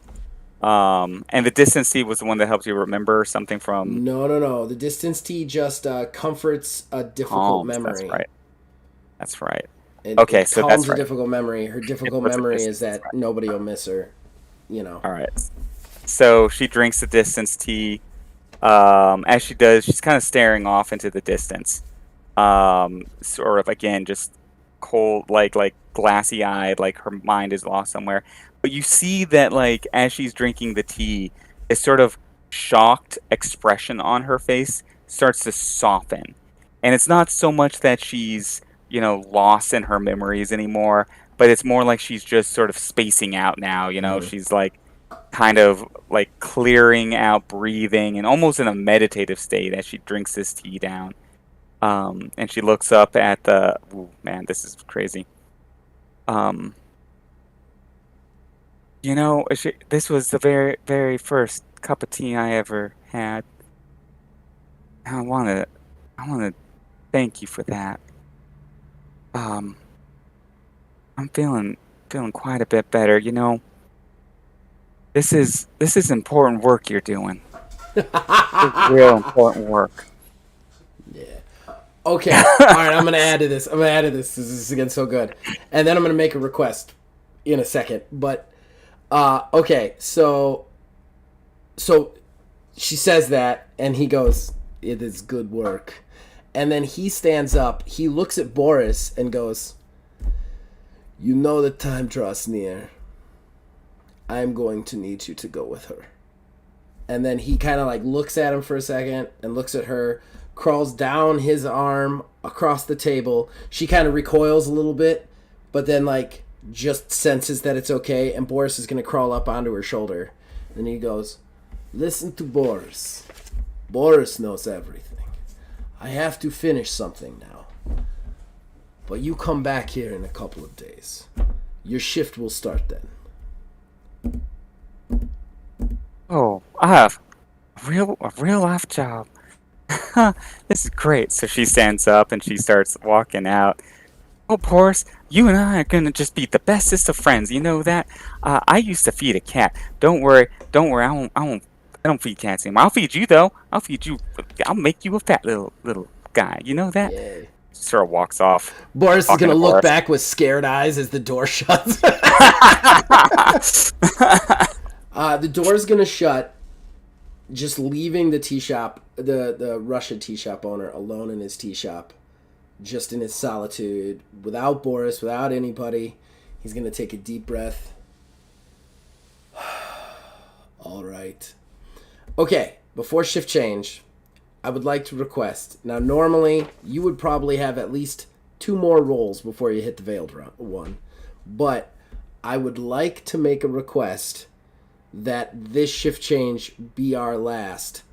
And the distance tea was the one that helps you remember something from No, no, no. The distance tea just comforts a difficult calms. That's memory. right. That's right. Okay, It so that's calms a right. difficult memory. Her It difficult puts a memory is distance. that Right. nobody will miss her. You know. All right. So she drinks the distance tea. As she does, she's kind of staring off into the distance. Sort of again, just cold, like glassy eyed, like her mind is lost somewhere. But you see that, like, as she's drinking the tea, this sort of shocked expression on her face starts to soften. And it's not so much that she's, lost in her memories anymore, but it's more like she's just sort of spacing out now. Mm-hmm. She's like kind of like clearing out, breathing, and almost in a meditative state as she drinks this tea down. And she looks up at the. Ooh, man, this is crazy. Um, this was the very, very first cup of tea I ever had. I want to thank you for that. Um, I'm feeling quite a bit better. This is important work you're doing. This is real important work. Yeah. Okay. All right. I'm gonna add to this. I'm gonna add to this. This is again so good. And then I'm gonna make a request in a second. But okay. So she says that, and he goes, "It is good work." And then he stands up. He looks at Boris and goes, "You know the time draws near. I'm going to need you to go with her." And then he kind of like looks at him for a second and looks at her, crawls down his arm across the table. She kind of recoils a little bit, but then like just senses that it's okay, and Boris is going to crawl up onto her shoulder. And he goes, "Listen to Boris. Boris knows everything. I have to finish something now. But you come back here in a couple of days. Your shift will start then." Oh, I have a real life job. This is great. So she stands up and she starts walking out. Oh, Boris, you and I are gonna just be the bestest of friends. You know that? I used to feed a cat. Don't worry, don't worry. I don't feed cats anymore. I'll feed you though. I'll feed you. I'll make you a fat little guy. You know that? Yay. Sort of walks off, Boris is talking going to to look Boris. back with scared eyes as the door shuts. The door's going to shut, just leaving the tea shop, the Russian tea shop owner alone in his tea shop, just in his solitude, without Boris, without anybody. He's going to take a deep breath. All right. Okay, before shift change, I would like to request. Now, normally, you would probably have at least two more rolls before you hit the veiled one. But I would like to make a request that this shift change be our last.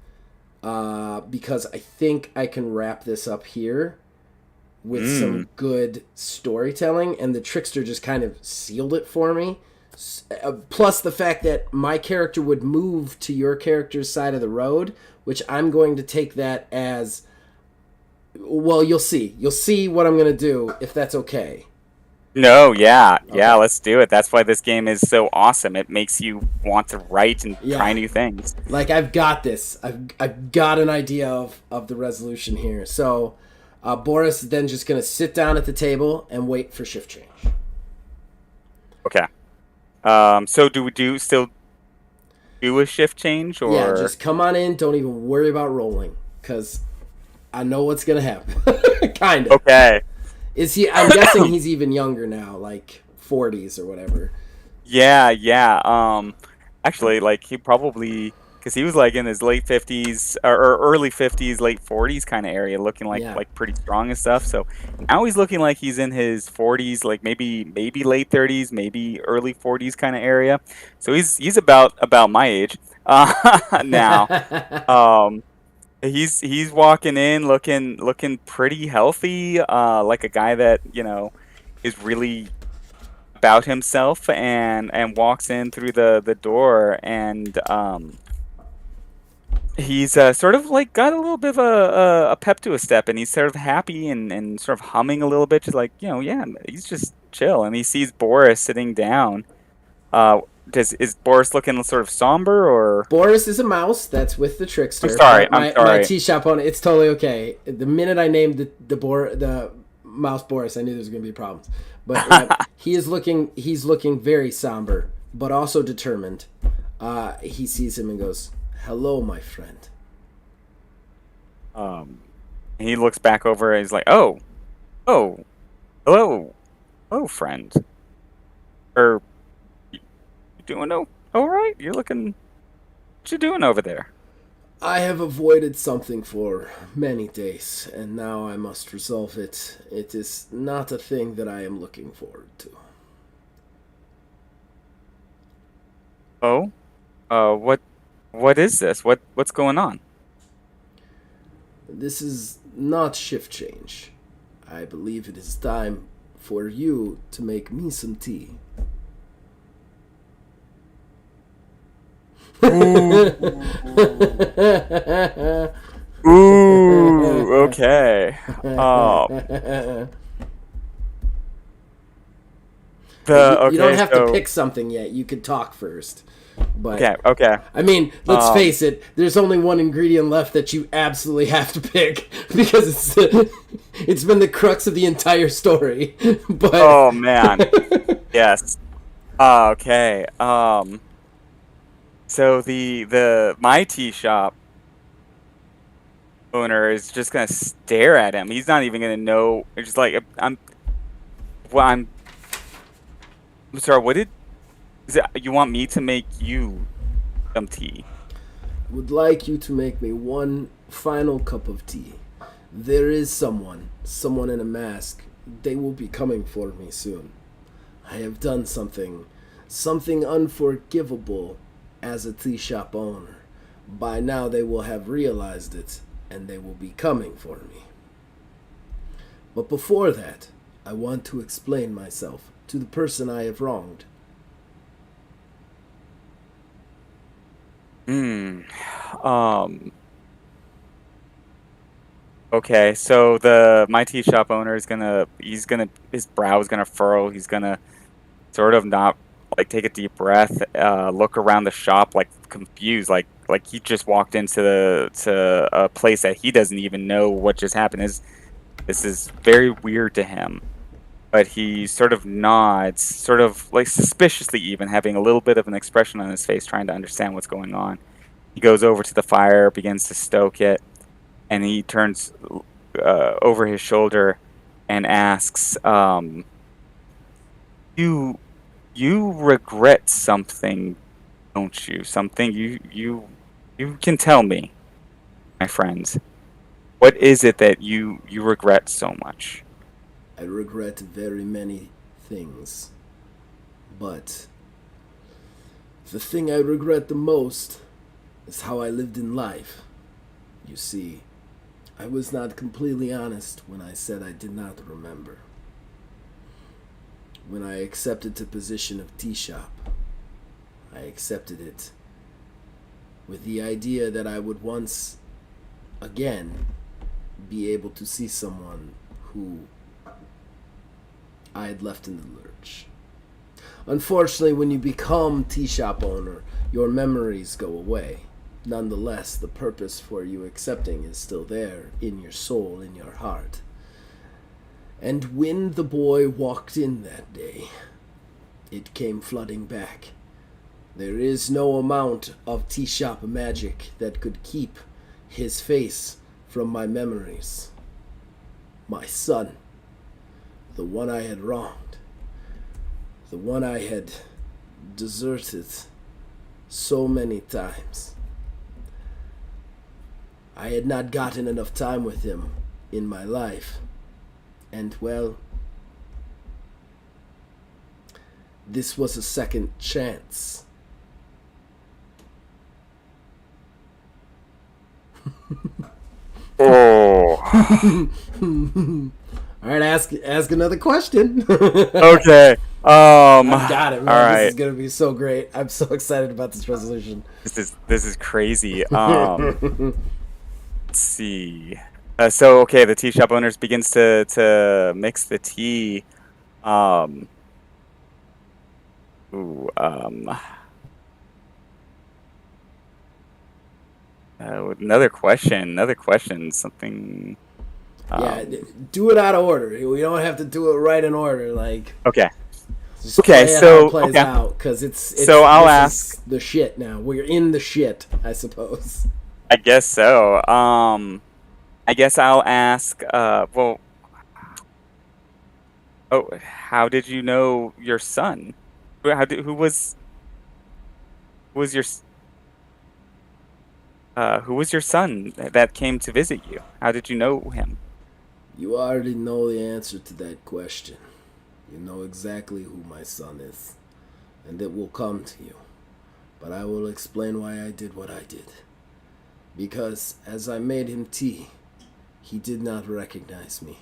Because I think I can wrap this up here with some good storytelling, and the trickster just kind of sealed it for me. Plus the fact that my character would move to your character's side of the road, which I'm going to take that as, well, you'll see. You'll see what I'm going to do, if that's okay. No, yeah, yeah. Okay. Let's do it. That's why this game is so awesome. It makes you want to write and try Yeah. new things. Like, I've got this. I've got an idea of the resolution here. So, Boris is then just going to sit down at the table and wait for shift change. Okay. So do we still do a shift change Yeah, or? just come on in. Don't even worry about rolling, because I know what's going to happen. Kind of. Okay. Is he? I'm guessing he's even younger now, like 40s or whatever. Yeah, yeah. Actually, like he probably because he was like in his late 50s or early 50s, late 40s kind of area, looking like Yeah. like pretty strong and stuff. So now he's looking like he's in his 40s, like maybe late 30s, maybe early 40s kind of area. So he's about my age now. Um, He's walking in looking pretty healthy, like a guy that, is really about himself, and walks in through the door, and he's sort of like got a little bit of a pep to his step, and he's sort of happy, and sort of humming a little bit, just like, yeah, he's just chill, and he sees Boris sitting down. Uh, is Boris looking sort of somber, or? Boris is a mouse that's with the I'm trickster, sorry. but I'm my sorry. tea shop owner, it's totally okay. The minute I named the mouse Boris, I knew there was going to be problems. But he's looking very somber, but also determined. He sees him and goes, "Hello, my friend." Um, he looks back over and he's like, oh, hello, hello, friend. Or you doing all right? You're looking. What you doing over there? I have avoided something for many days, and now I must resolve it. It is not a thing that I am looking forward to. Oh, what is this? What's going on? This is not shift change. I believe it is time for you to make me some tea. Ooh, ooh, okay. You don't Okay, have to so pick something yet. You could talk first. But okay. I mean, let's Um, face it. There's only one ingredient left that you absolutely have to pick because it's been the crux of the entire story. But oh man, yes. Okay. So the my tea shop owner is just gonna stare at him. He's not even gonna know. It's just like, well, I'm sorry. Is it? You want me to make you some tea? would like you to make me one final cup of tea. There is someone in a mask. They will be coming for me soon. I have done something unforgivable as a tea shop owner. By now they will have realized it, and they will be coming for me. But before that, I want to explain myself to the person I have wronged. Hmm. Um. Okay. So the my tea shop owner is gonna. His brow is gonna furrow. He's gonna sort of not like take a deep breath, look around the shop like confused, like he just walked into to a place that he doesn't even know what just happened. This is very weird to him, but he sort of nods, sort of like suspiciously, even having a little bit of an expression on his face, trying to understand what's going on. He goes over to the fire, begins to stoke it, and he turns over his shoulder and asks, "You you regret something, don't you? Something you can tell me, my friends. What is it that you regret so much?" I regret very many things, but the thing I regret the most is how I lived in life. You see, I was not completely honest when I said I did not remember. When I accepted the position of tea shop, I accepted it with the idea that I would once again be able to see someone who I had left in the lurch. Unfortunately, when you become tea shop owner, your memories go away. Nonetheless, the purpose for you accepting is still there in your soul, in your heart. And when the boy walked in that day, it came flooding back. There is no amount of tea shop magic that could keep his face from my memories. My son, the one I had wronged, the one I had deserted so many times. I had not gotten enough time with him in my life. And well, this was a second chance. Oh. All right, ask another question. Okay. I've got it, All man. This is right. gonna be so great. I'm so excited about this resolution. This is crazy. Let's see. So okay, the tea shop owners begins to mix the tea. Um. Ooh. Another question. Another question. Something. Yeah, Um. do it out of order. We don't have to do it right in order. Like, Okay. just Okay. play it how it So plays okay. out, because it's So I'll this ask. is the shit now. We're in the shit, I suppose. I guess so. I guess I'll ask. Well. Oh, how did you know your son? Who was your who was your son that came to visit you? How did you know him? You already know the answer to that question. You know exactly who my son is, and it will come to you. But I will explain why I did what I did. Because as I made him tea, he did not recognize me.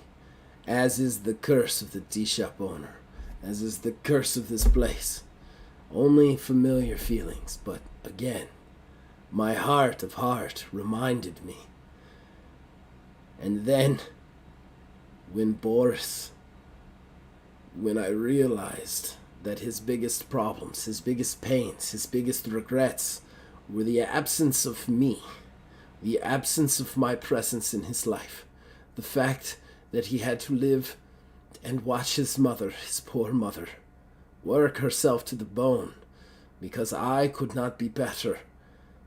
As is the curse of the tea shop owner, as is the curse of this place. Only familiar feelings, but again, my heart of heart reminded me. And then, when Boris, when I realized that his biggest problems, his biggest pains, his biggest regrets were the absence of me, the absence of my presence in his life, the fact that he had to live and watch his mother, his poor mother, work herself to the bone because I could not be better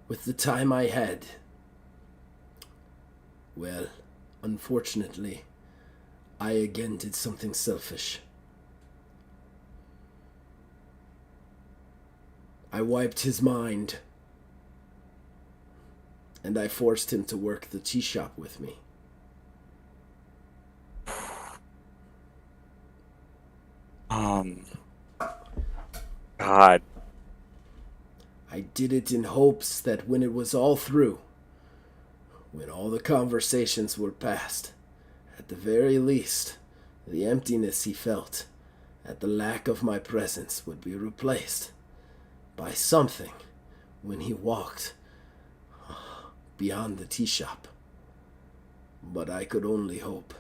with the time I had. Well, unfortunately, I again did something selfish. I wiped his mind, and I forced him to work the tea shop with me. Um. God. I did it in hopes that when it was all through, when all the conversations were past, at the very least, the emptiness he felt at the lack of my presence would be replaced by something when he walked beyond the tea shop. But I could only hope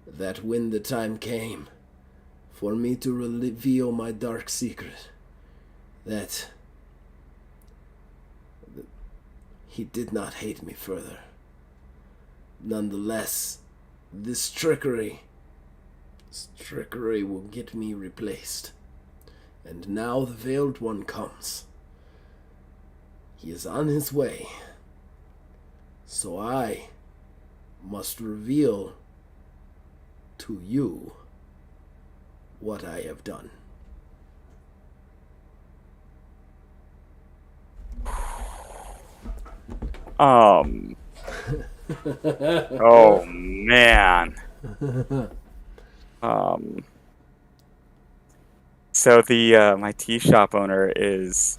that when the time came for me to reveal my dark secret, that he did not hate me further. Nonetheless, this trickery will get me replaced. And now the Veiled One comes. He is on his way. So I must reveal to you what I have done. Um. Oh man. Um. So the my tea shop owner is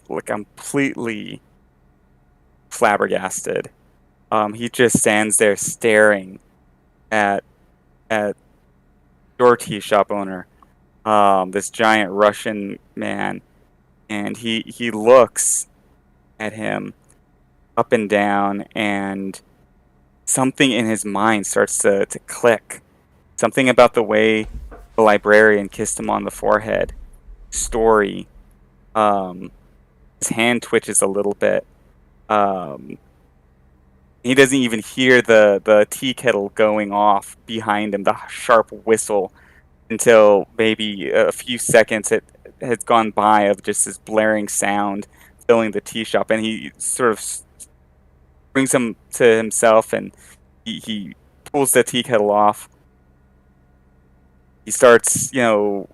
like completely flabbergasted. He just stands there staring at at your tea shop owner, this giant Russian man, and he looks at him up and down, and something in his mind starts to click. Something about the way the librarian kissed him on the forehead. Story. Um, his hand twitches a little bit. Um, he doesn't even hear the tea kettle going off behind him, the sharp whistle, until maybe a few seconds it has gone by of just this blaring sound filling the tea shop, and he sort of brings him to himself, and he pulls the tea kettle off. He starts,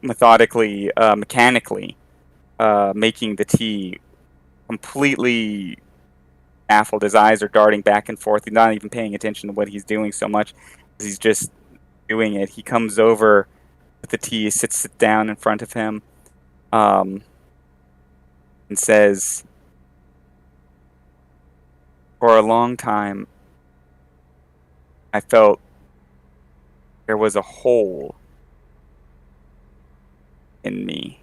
methodically, mechanically, making the tea, completely baffled. His eyes are darting back and forth. He's not even paying attention to what he's doing so much as he's just doing it. He comes over with the tea, sits it down in front of him, um, and says, For a long time, I felt there was a hole in me.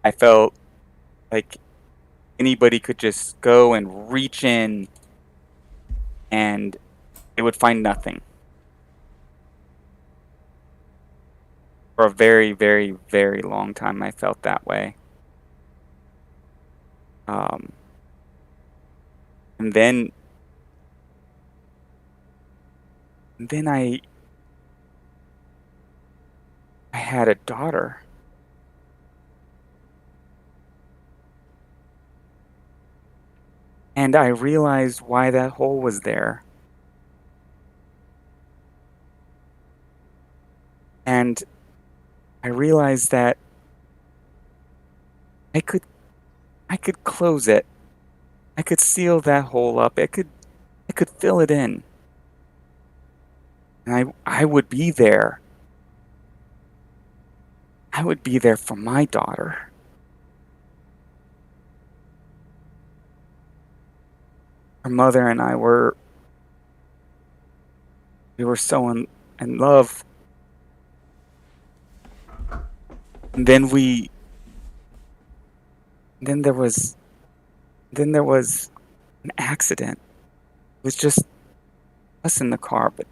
I felt like anybody could just go and reach in and they would find nothing. For a very, very, very long time, I felt that way. Um, and then I had a daughter. And I realized why that hole was there. And I realized that I could I could close it. I could seal that hole up. I could fill it in. And I would be there. I would be there for my daughter. Her mother and I we were so in love. And then there was an accident. It was just us in the car, but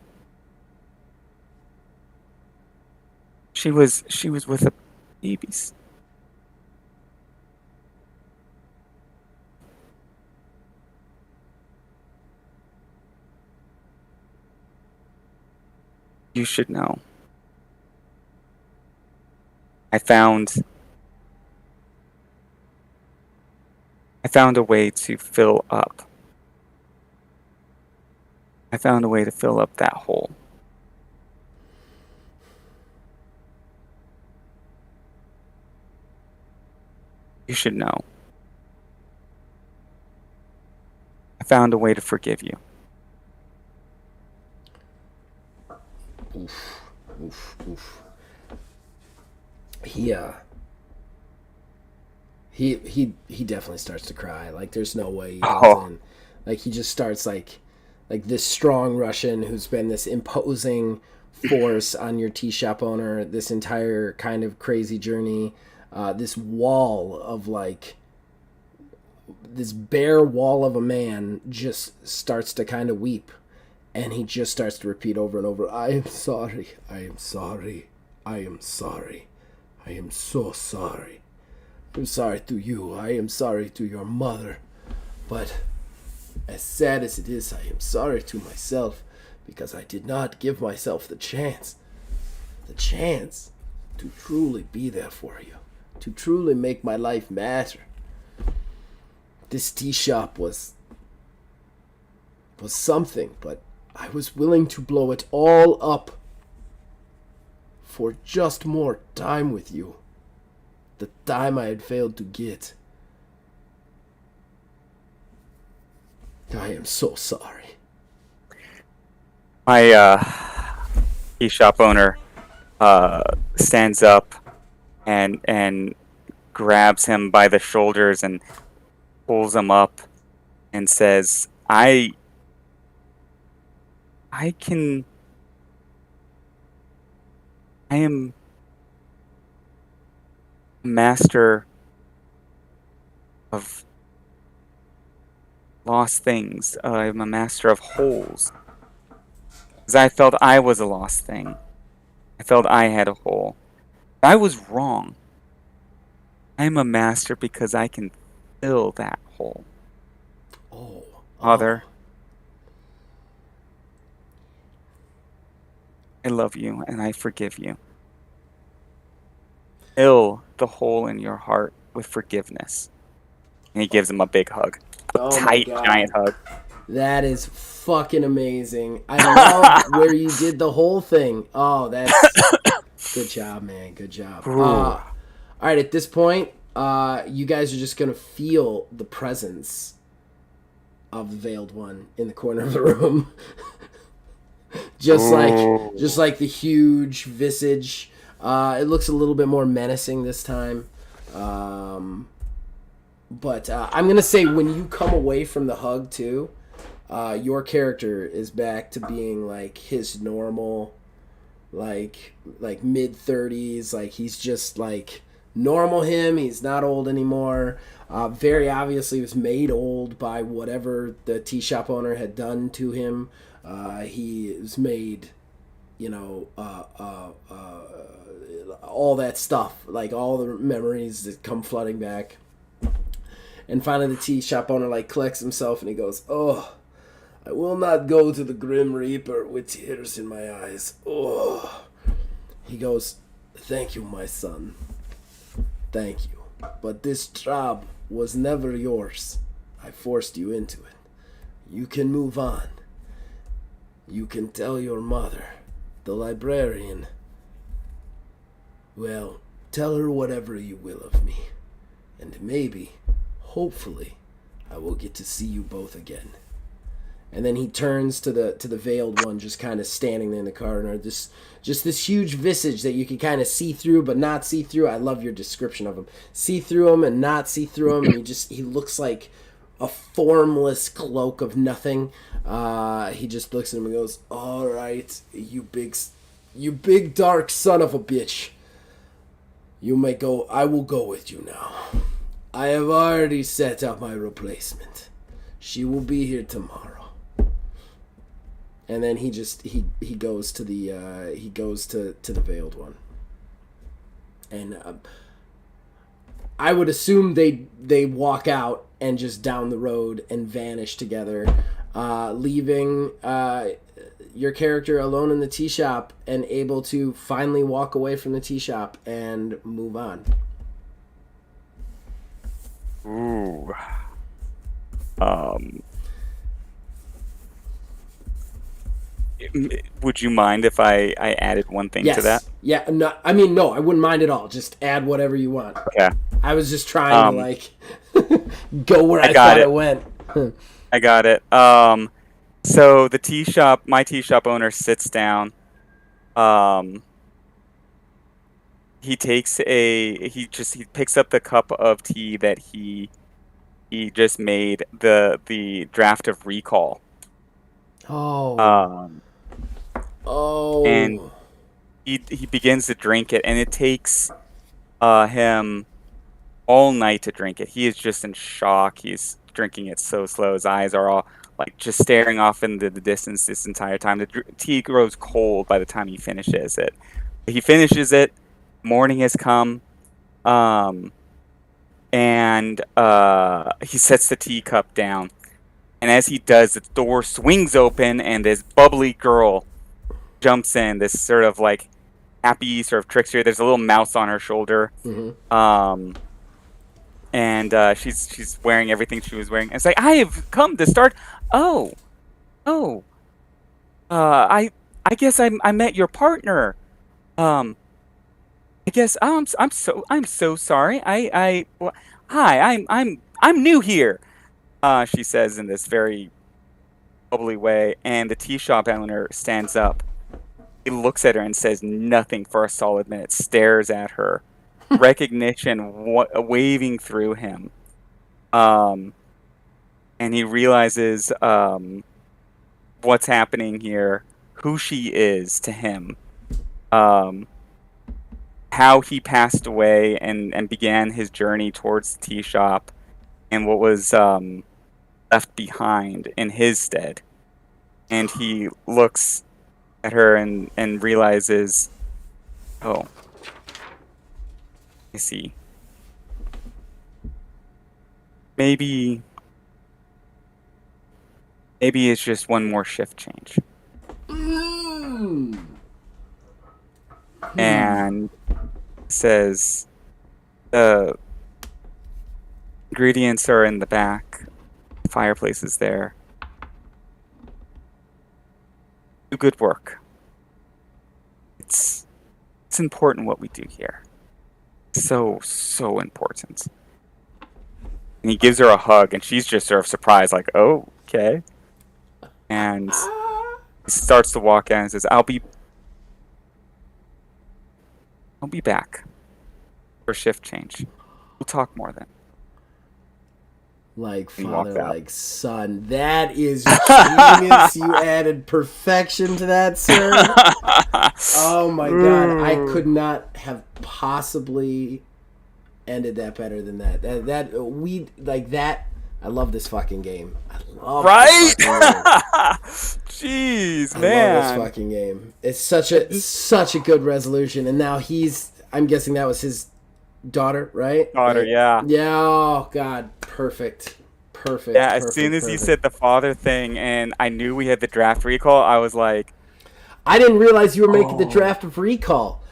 she was with the babies. You should know. I found I found a way to fill up. I found a way to fill up that hole. You should know. I found a way to forgive you. Oof, oof, oof. He he definitely starts to cry. Like there's no way he Oh, doesn't. Like he just starts like this strong Russian who's been this imposing force on your tea shop owner this entire kind of crazy journey. This wall of like this bare wall of a man just starts to kind of weep, and he just starts to repeat over and over, "I am sorry. I am sorry. I am sorry. I am so sorry. I'm sorry to you. I am sorry to your mother. But as sad as it is, I am sorry to myself because I did not give myself the chance to truly be there for you, to truly make my life matter. This tea shop was something, but I was willing to blow it all up for just more time with you. The time I had failed to get. I am so sorry." my tea shop owner stands up and grabs him by the shoulders and pulls him up and says, I can I am a master of lost things. I'm a master of holes. Because I felt I was a lost thing. I felt I had a hole. I was wrong. I'm a master because I can fill that hole. Oh, oh. Father, I love you and I forgive you. Fill the hole in your heart with forgiveness. And he gives him a big hug. A Oh my tight, god. giant hug. That is fucking amazing. I love where you did the whole thing. Oh, that's good job, man. Good job. Ooh. All right, at this point, you guys are just gonna feel the presence of the veiled one in the corner of the room. Just Ooh. like the huge visage. It looks a little bit more menacing this time. But I'm gonna say when you come away from the hug too, your character is back to being like his normal, like mid 30s. Like he's just like normal him. He's not old anymore. Very obviously was made old by whatever the tea shop owner had done to him. He was made, you know, all that stuff, like all the memories that come flooding back. And finally, the tea shop owner like collects himself and he goes, "Oh, I will not go to the Grim Reaper with tears in my eyes. Oh." He goes, "Thank you, my son. Thank you. But this job was never yours. I forced you into it. You can move on. You can tell your mother, the librarian. Well, tell her whatever you will of me. And maybe, hopefully, I will get to see you both again." And then he turns to the veiled one, just kind of standing there in the corner. Just this huge visage that you can kind of see through, but not see through. I love your description of him. See through him and not see through him, and he looks like a formless cloak of nothing. He just looks at him and goes, "All right, you big dark son of a bitch. You may go. I will go with you now. I have already set up my replacement. She will be here tomorrow." And then he goes to the veiled one, and I would assume they walk out and just down the road and vanish together, leaving your character alone in the tea shop and able to finally walk away from the tea shop and move on. Ooh. Um. Would you mind if I added one thing Yes. to that? Yeah. No. I mean, no. I wouldn't mind at all. Just add whatever you want. Okay. I was just trying to like go where I got thought it. it went. I got it. So my tea shop owner sits down. Um, he picks up the cup of tea that he just made, the draft of recall. Oh. Um, and Oh. he begins to drink it, and it takes him all night to drink it. He is just in shock. He's drinking it so slow. His eyes are all like just staring off into the distance this entire time. The tea grows cold by the time he finishes it. He finishes it. Morning has come, and he sets the teacup down. And as he does, the door swings open, and this bubbly girl jumps in. This sort of like happy sort of trickster. There's a little mouse on her shoulder. Mm-hmm. And she's wearing everything she was wearing. And it's like, "I have come to start." Oh, oh. I guess I met your partner. Um, I guess I'm so sorry. Hi, I'm new here. She says in this very bubbly way, and the tea shop owner stands up. He looks at her and says nothing for a solid minute. Stares at her, recognition waving through him. And he realizes what's happening here, who she is to him, um, how he passed away and began his journey towards the tea shop, and what was left behind in his stead. And he looks at her and realizes, oh, I see. Maybe it's just one more shift change. Mm. And says the ingredients are in the back. The fireplace is there. Do good work. It's important what we do here. So important. And he gives her a hug, and she's just sort of surprised, like, "Oh, okay." And he starts to walk out and says, I'll be back for shift change. We'll talk more then." Like and father, walked out. like son. That is genius. You added perfection to that, sir. Oh my god, I could Ooh. not have possibly ended that better than that. That we like that. I love this fucking game. I love this Right? fucking game. Jeez, I love this man. fucking game. It's such It a just such a good resolution, and now he's. I'm guessing that was his daughter, right? daughter, yeah. Yeah. Oh God, perfect, Yeah, perfect, as soon perfect, as he perfect. said the father thing and I knew we had the draft recall, I was like, I didn't realize you were making the oh. draft of recall,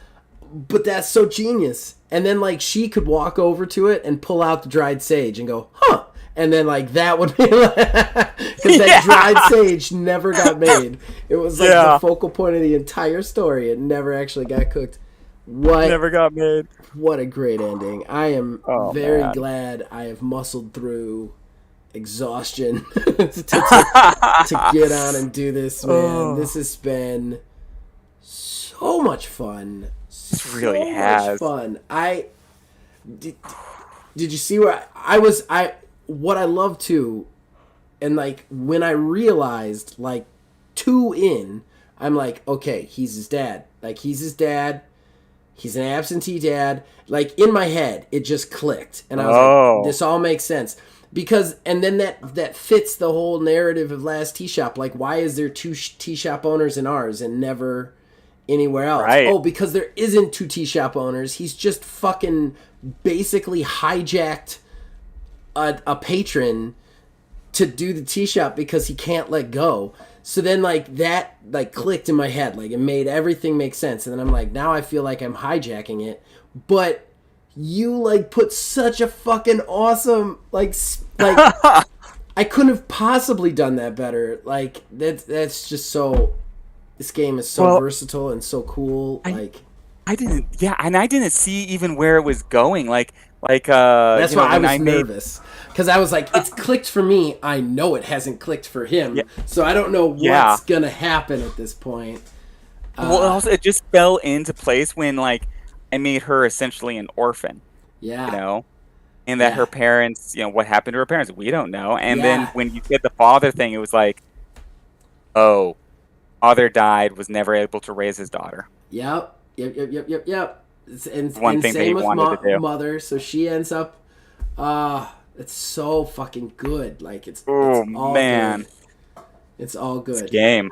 but that's so genius. And then like she could walk over to it and pull out the dried sage and go, huh. And then like that would be like because that dried Yeah. sage never got made. It was like the Yeah. focal point of the entire story. It never actually got cooked. What Never got made. what a great ending. I am Oh very man. glad I have muscled through exhaustion to get on and do this, man. This Oh, has been so much fun. this really So much has. fun. I did, did you see where I was I what I love too, and like when I realized like 2 in, I'm like, okay, he's his dad. Like he's his dad. He's an absentee dad. Like in my head, it just clicked, and I was like, Oh, this all makes sense because, and then that fits the whole narrative of Last Tea Shop. Like, why is there two tea shop owners in ours and never anywhere else? right. Oh, because there isn't two tea shop owners. He's just fucking basically hijacked a patron to do the tea shop because he can't let go. So then like that like clicked in my head, like it made everything make sense. And then I'm like, now I feel like I'm hijacking it. But you like put such a fucking awesome like I couldn't have possibly done that better. Like that's just so this game is so Well, versatile and so cool. I Like I didn't yeah, and I didn't see even where it was going. Like that's you why know, I when was I made nervous because I was like, it's clicked for me. I know it hasn't clicked for yeah, him, so I don't know yeah. what's gonna happen at this point. Well, Uh, also it just fell into place when like I made her essentially an orphan, you yeah, know? And that yeah, her parents, what happened to her parents, we don't know. And then yeah. when you said the father thing, it was like, oh, father died, was never able to raise his daughter. Yep, yep. One And thing that same he with wanted to do. mother. So she ends up. It's so fucking good. Like it's Oh all man, good. It's all this good. game.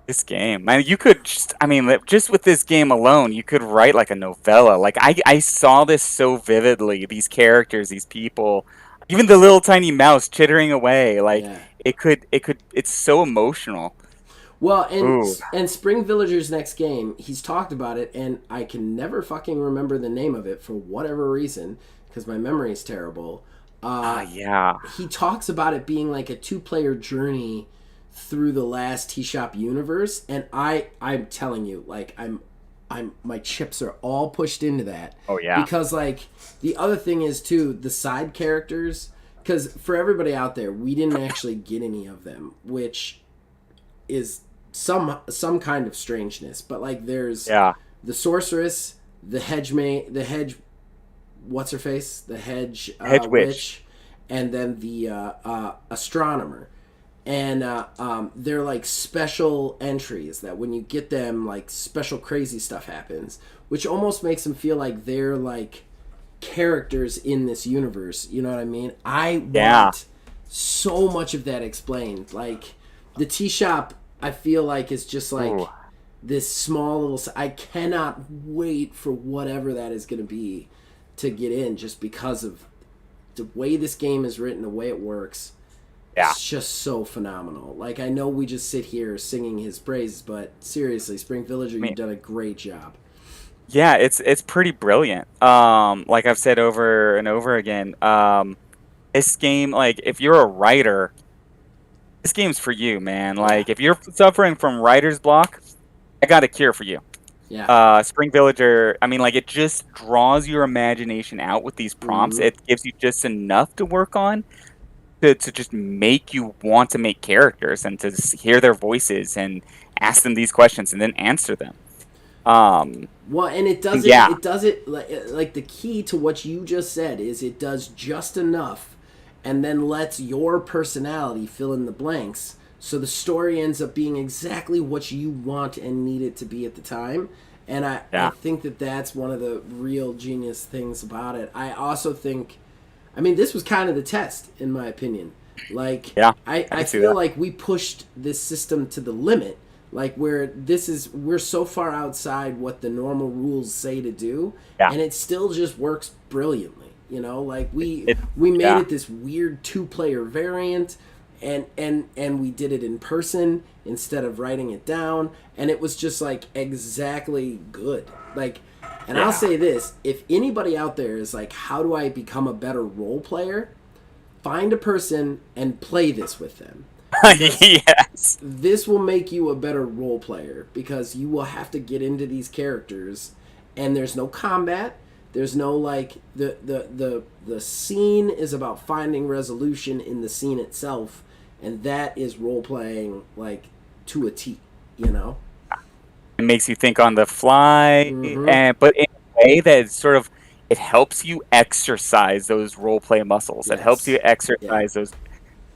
This game. Man, you could just, I mean, just with this game alone, you could write like a novella. Like I saw this so vividly, these characters, these people, even the little tiny mouse chittering away. Like Yeah. it's so emotional. Well, Ooh. and Spring Villager's next game, he's talked about it, and I can never fucking remember the name of it for whatever reason because my memory is terrible. Ah, Uh, yeah. he talks about it being like a two-player journey through the last T Shop universe, and I'm telling you, like I'm my chips are all pushed into that Oh, yeah. because like the other thing is too the side characters because for everybody out there we didn't actually get any of them, which is some kind of strangeness, but like there's Yeah. the sorceress, the hedge what's her face, the hedge Hedge Witch. witch, and then the astronomer. And they're like special entries that when you get them, like special crazy stuff happens, which almost makes them feel like they're like characters in this universe. You know what I mean? I Yeah. want so much of that explained. Like the tea shop, I feel like is just like Ooh. this small little. I cannot wait for whatever that is going to be to get in, just because of the way this game is written, the way it works. Yeah. It's just so phenomenal. Like I know we just sit here singing his praises, but seriously, Spring Villager, I you've mean, done a great job. yeah, it's pretty brilliant. Like I've said over and over again, this game, like if you're a writer, this game's for you, man. Yeah, Like if you're suffering from writer's block, I got a cure for you. yeah. Spring Villager, I mean, like it just draws your imagination out with these prompts. Mm-hmm. It gives you just enough to work on to just make you want to make characters and to hear their voices and ask them these questions and then answer them. Um, Well, and it does yeah, it does it like the key to what you just said is it does just enough, and then lets your personality fill in the blanks. So the story ends up being exactly what you want and need it to be at the time. And I Yeah. think that that's one of the real genius things about it. I also think, I mean, this was kind of the test, in my opinion. Like, Yeah. I I can see feel that. like we pushed this system to the limit. Like, where we're so far outside what the normal rules say to do, Yeah. and it still just works brilliantly. Like It we made yeah. it this weird two-player variant, and we did it in person instead of writing it down, and it was just like exactly good. Like, and I'll Yeah. say this: if anybody out there is like, how do I become a better role player? Find a person and play this with them, because Yes. this will make you a better role player, because you will have to get into these characters, and there's no combat. There's no like the scene is about finding resolution in the scene itself, and that is role playing like to a T. You know. It makes you think on the fly, Mm-hmm. and but in a way that it helps you exercise those role play muscles. It helps you Yes. Yeah. exercise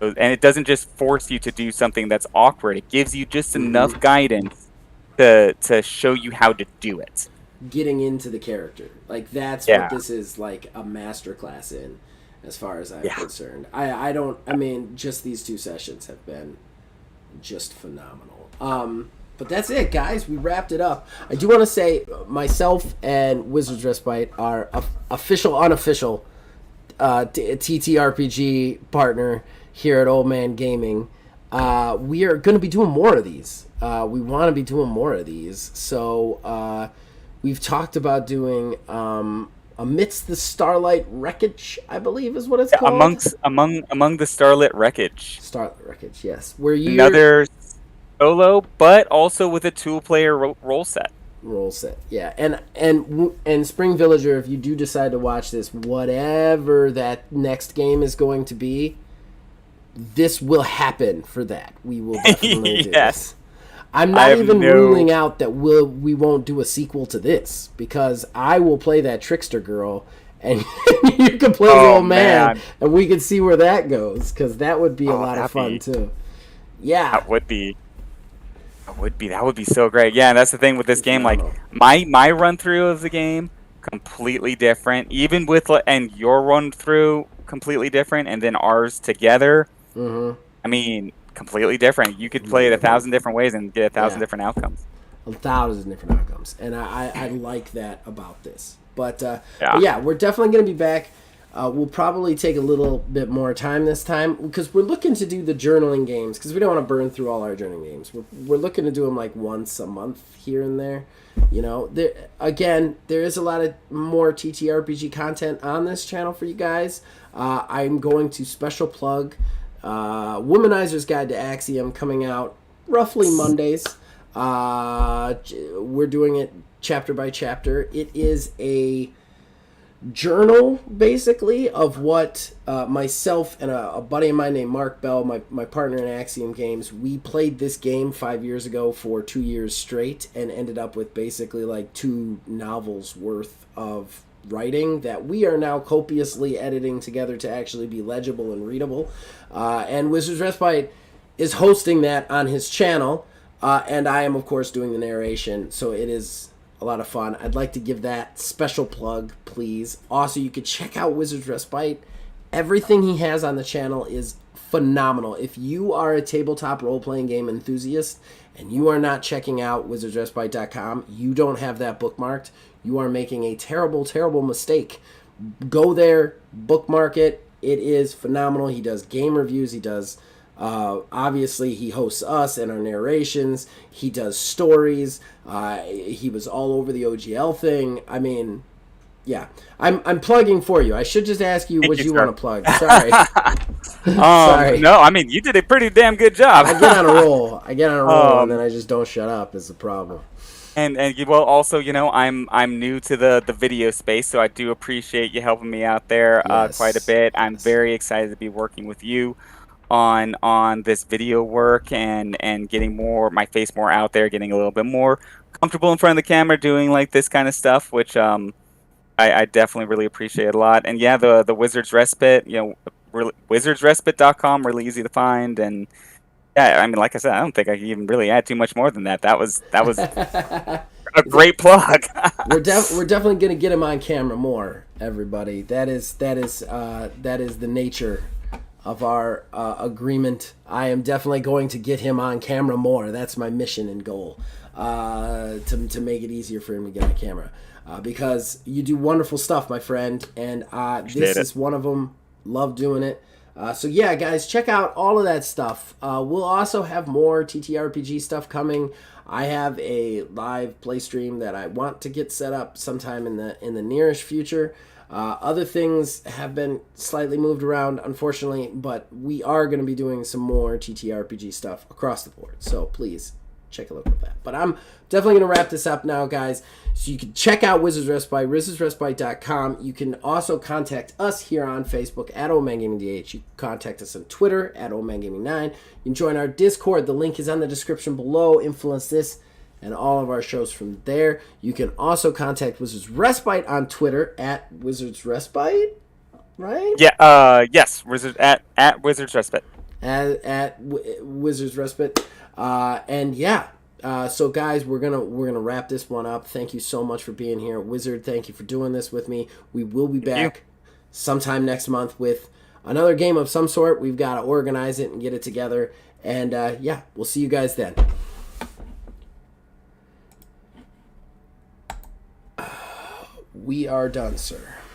and it doesn't just force you to do something that's awkward. It gives you just enough Mm-hmm. guidance to show you how to do it. Getting into the character, like that's what Yeah. this is like a masterclass in, as far as I'm Yeah. concerned. I don't. I mean, just these two sessions have been just phenomenal. But that's it, guys. We wrapped it up. I do want to say myself and Wizards Respite are official, unofficial TTRPG partner here at Old Man Gaming. We are going to be doing more of these. We want to be doing more of these. So we've talked about doing Amidst the Starlight Wreckage, I believe is what it's Yeah, called. among the starlit wreckage. Starlight Wreckage, yes. Where you're Another solo, but also with a two-player role set. roll set, yeah, and Spring Villager. If you do decide to watch this, whatever that next game is going to be, this will happen for that. We will definitely do Yes. this. I'm I not have even no ruling out that we won't do a sequel to this, because I will play that trickster girl, and you can play the Oh old man, man. and we can see where that goes, because that would be a Oh, lot of that'd fun be too. Yeah, that would be that would be so great. Yeah, and that's the thing with this be game. Like phenomenal. my run through of the game, completely different. Even with and your run through, completely different, and then ours together. Mm-hmm. I mean, completely different. You could play Completely it a different. thousand different ways and get a thousand Yeah. different outcomes. 1,000 different outcomes, and I like that about this. But Yeah. yeah, we're definitely going to be back. We'll probably take a little bit more time this time, because we're looking to do the journaling games, because we don't want to burn through all our journaling games. We're looking to do them like once a month here and there. There is a lot of more TTRPG content on this channel for you guys. I'm going to special plug Womanizer's Guide to Axiom, coming out roughly Mondays. We're doing it chapter by chapter. It is a journal, basically, of what myself and a buddy of mine named Mark Bell, my partner in Axiom Games, we played this game 5 years ago for 2 years straight, and ended up with basically like 2 novels worth of writing that we are now copiously editing together to actually be legible and readable. And Wizards Respite is hosting that on his channel, and I am, of course, doing the narration, so it is a lot of fun. I'd like to give that special plug, please. Also, you could check out Wizards Respite. Everything he has on the channel is phenomenal. If you are a tabletop role-playing game enthusiast and you are not checking out wizardsrespite.com, you don't have that bookmarked, you are making a terrible, terrible mistake. Go there, bookmark it. It is phenomenal. He does game reviews. He does obviously, he hosts us and our narrations. He does stories. He was all over the OGL thing. I mean, yeah. I'm plugging for you. I should just ask you Thank what you, you sir. want to plug. Sorry. Sorry. No, I mean you did a pretty damn good job. I get on a roll. I get on a roll, and then um, I just don't shut up. Is the problem. well, also, I'm new to the video space, so I do appreciate you helping me out there quite a Yes. bit. I'm Yes. very excited to be working with you on this video work and getting my face more out there, getting a little bit more comfortable in front of the camera, doing like this kind of stuff, which I definitely really appreciate a lot. And yeah, the Wizard's Respite, wizardsrespite.com, really easy to find. And yeah, I mean, like I said, I don't think I can even really add too much more than that. That was a great plug. We're definitely gonna get him on camera more, everybody. That is the nature of our agreement. I am definitely going to get him on camera more. That's my mission and goal, to make it easier for him to get on camera, because you do wonderful stuff, my friend, and this is one of them. Love doing it. So yeah, guys, check out all of that stuff. We'll also have more TTRPG stuff coming. I have a live play stream that I want to get set up sometime in the nearest future. Other things have been slightly moved around, unfortunately, but we are going to be doing some more TTRPG stuff across the board. So please check a look at that. But I'm definitely going to wrap this up now, guys. So you can check out Wizards Respite, wizardsrespite.com. You can also contact us here on Facebook at OldManGamingDH. You can contact us on Twitter at OldManGaming9. You can join our Discord. The link is on the description below. Influence this and all of our shows from there. You can also contact Wizards Respite on Twitter at Wizards Respite, right? Yeah. Yes. At Wizards Respite. At Wizards Respite. And yeah. So guys, we're gonna wrap this one up. Thank you so much for being here, Wizard. Thank you for doing this with me. We will be back sometime next month with another game of some sort. We've got to organize it and get it together. And yeah, we'll see you guys then. We are done, sir.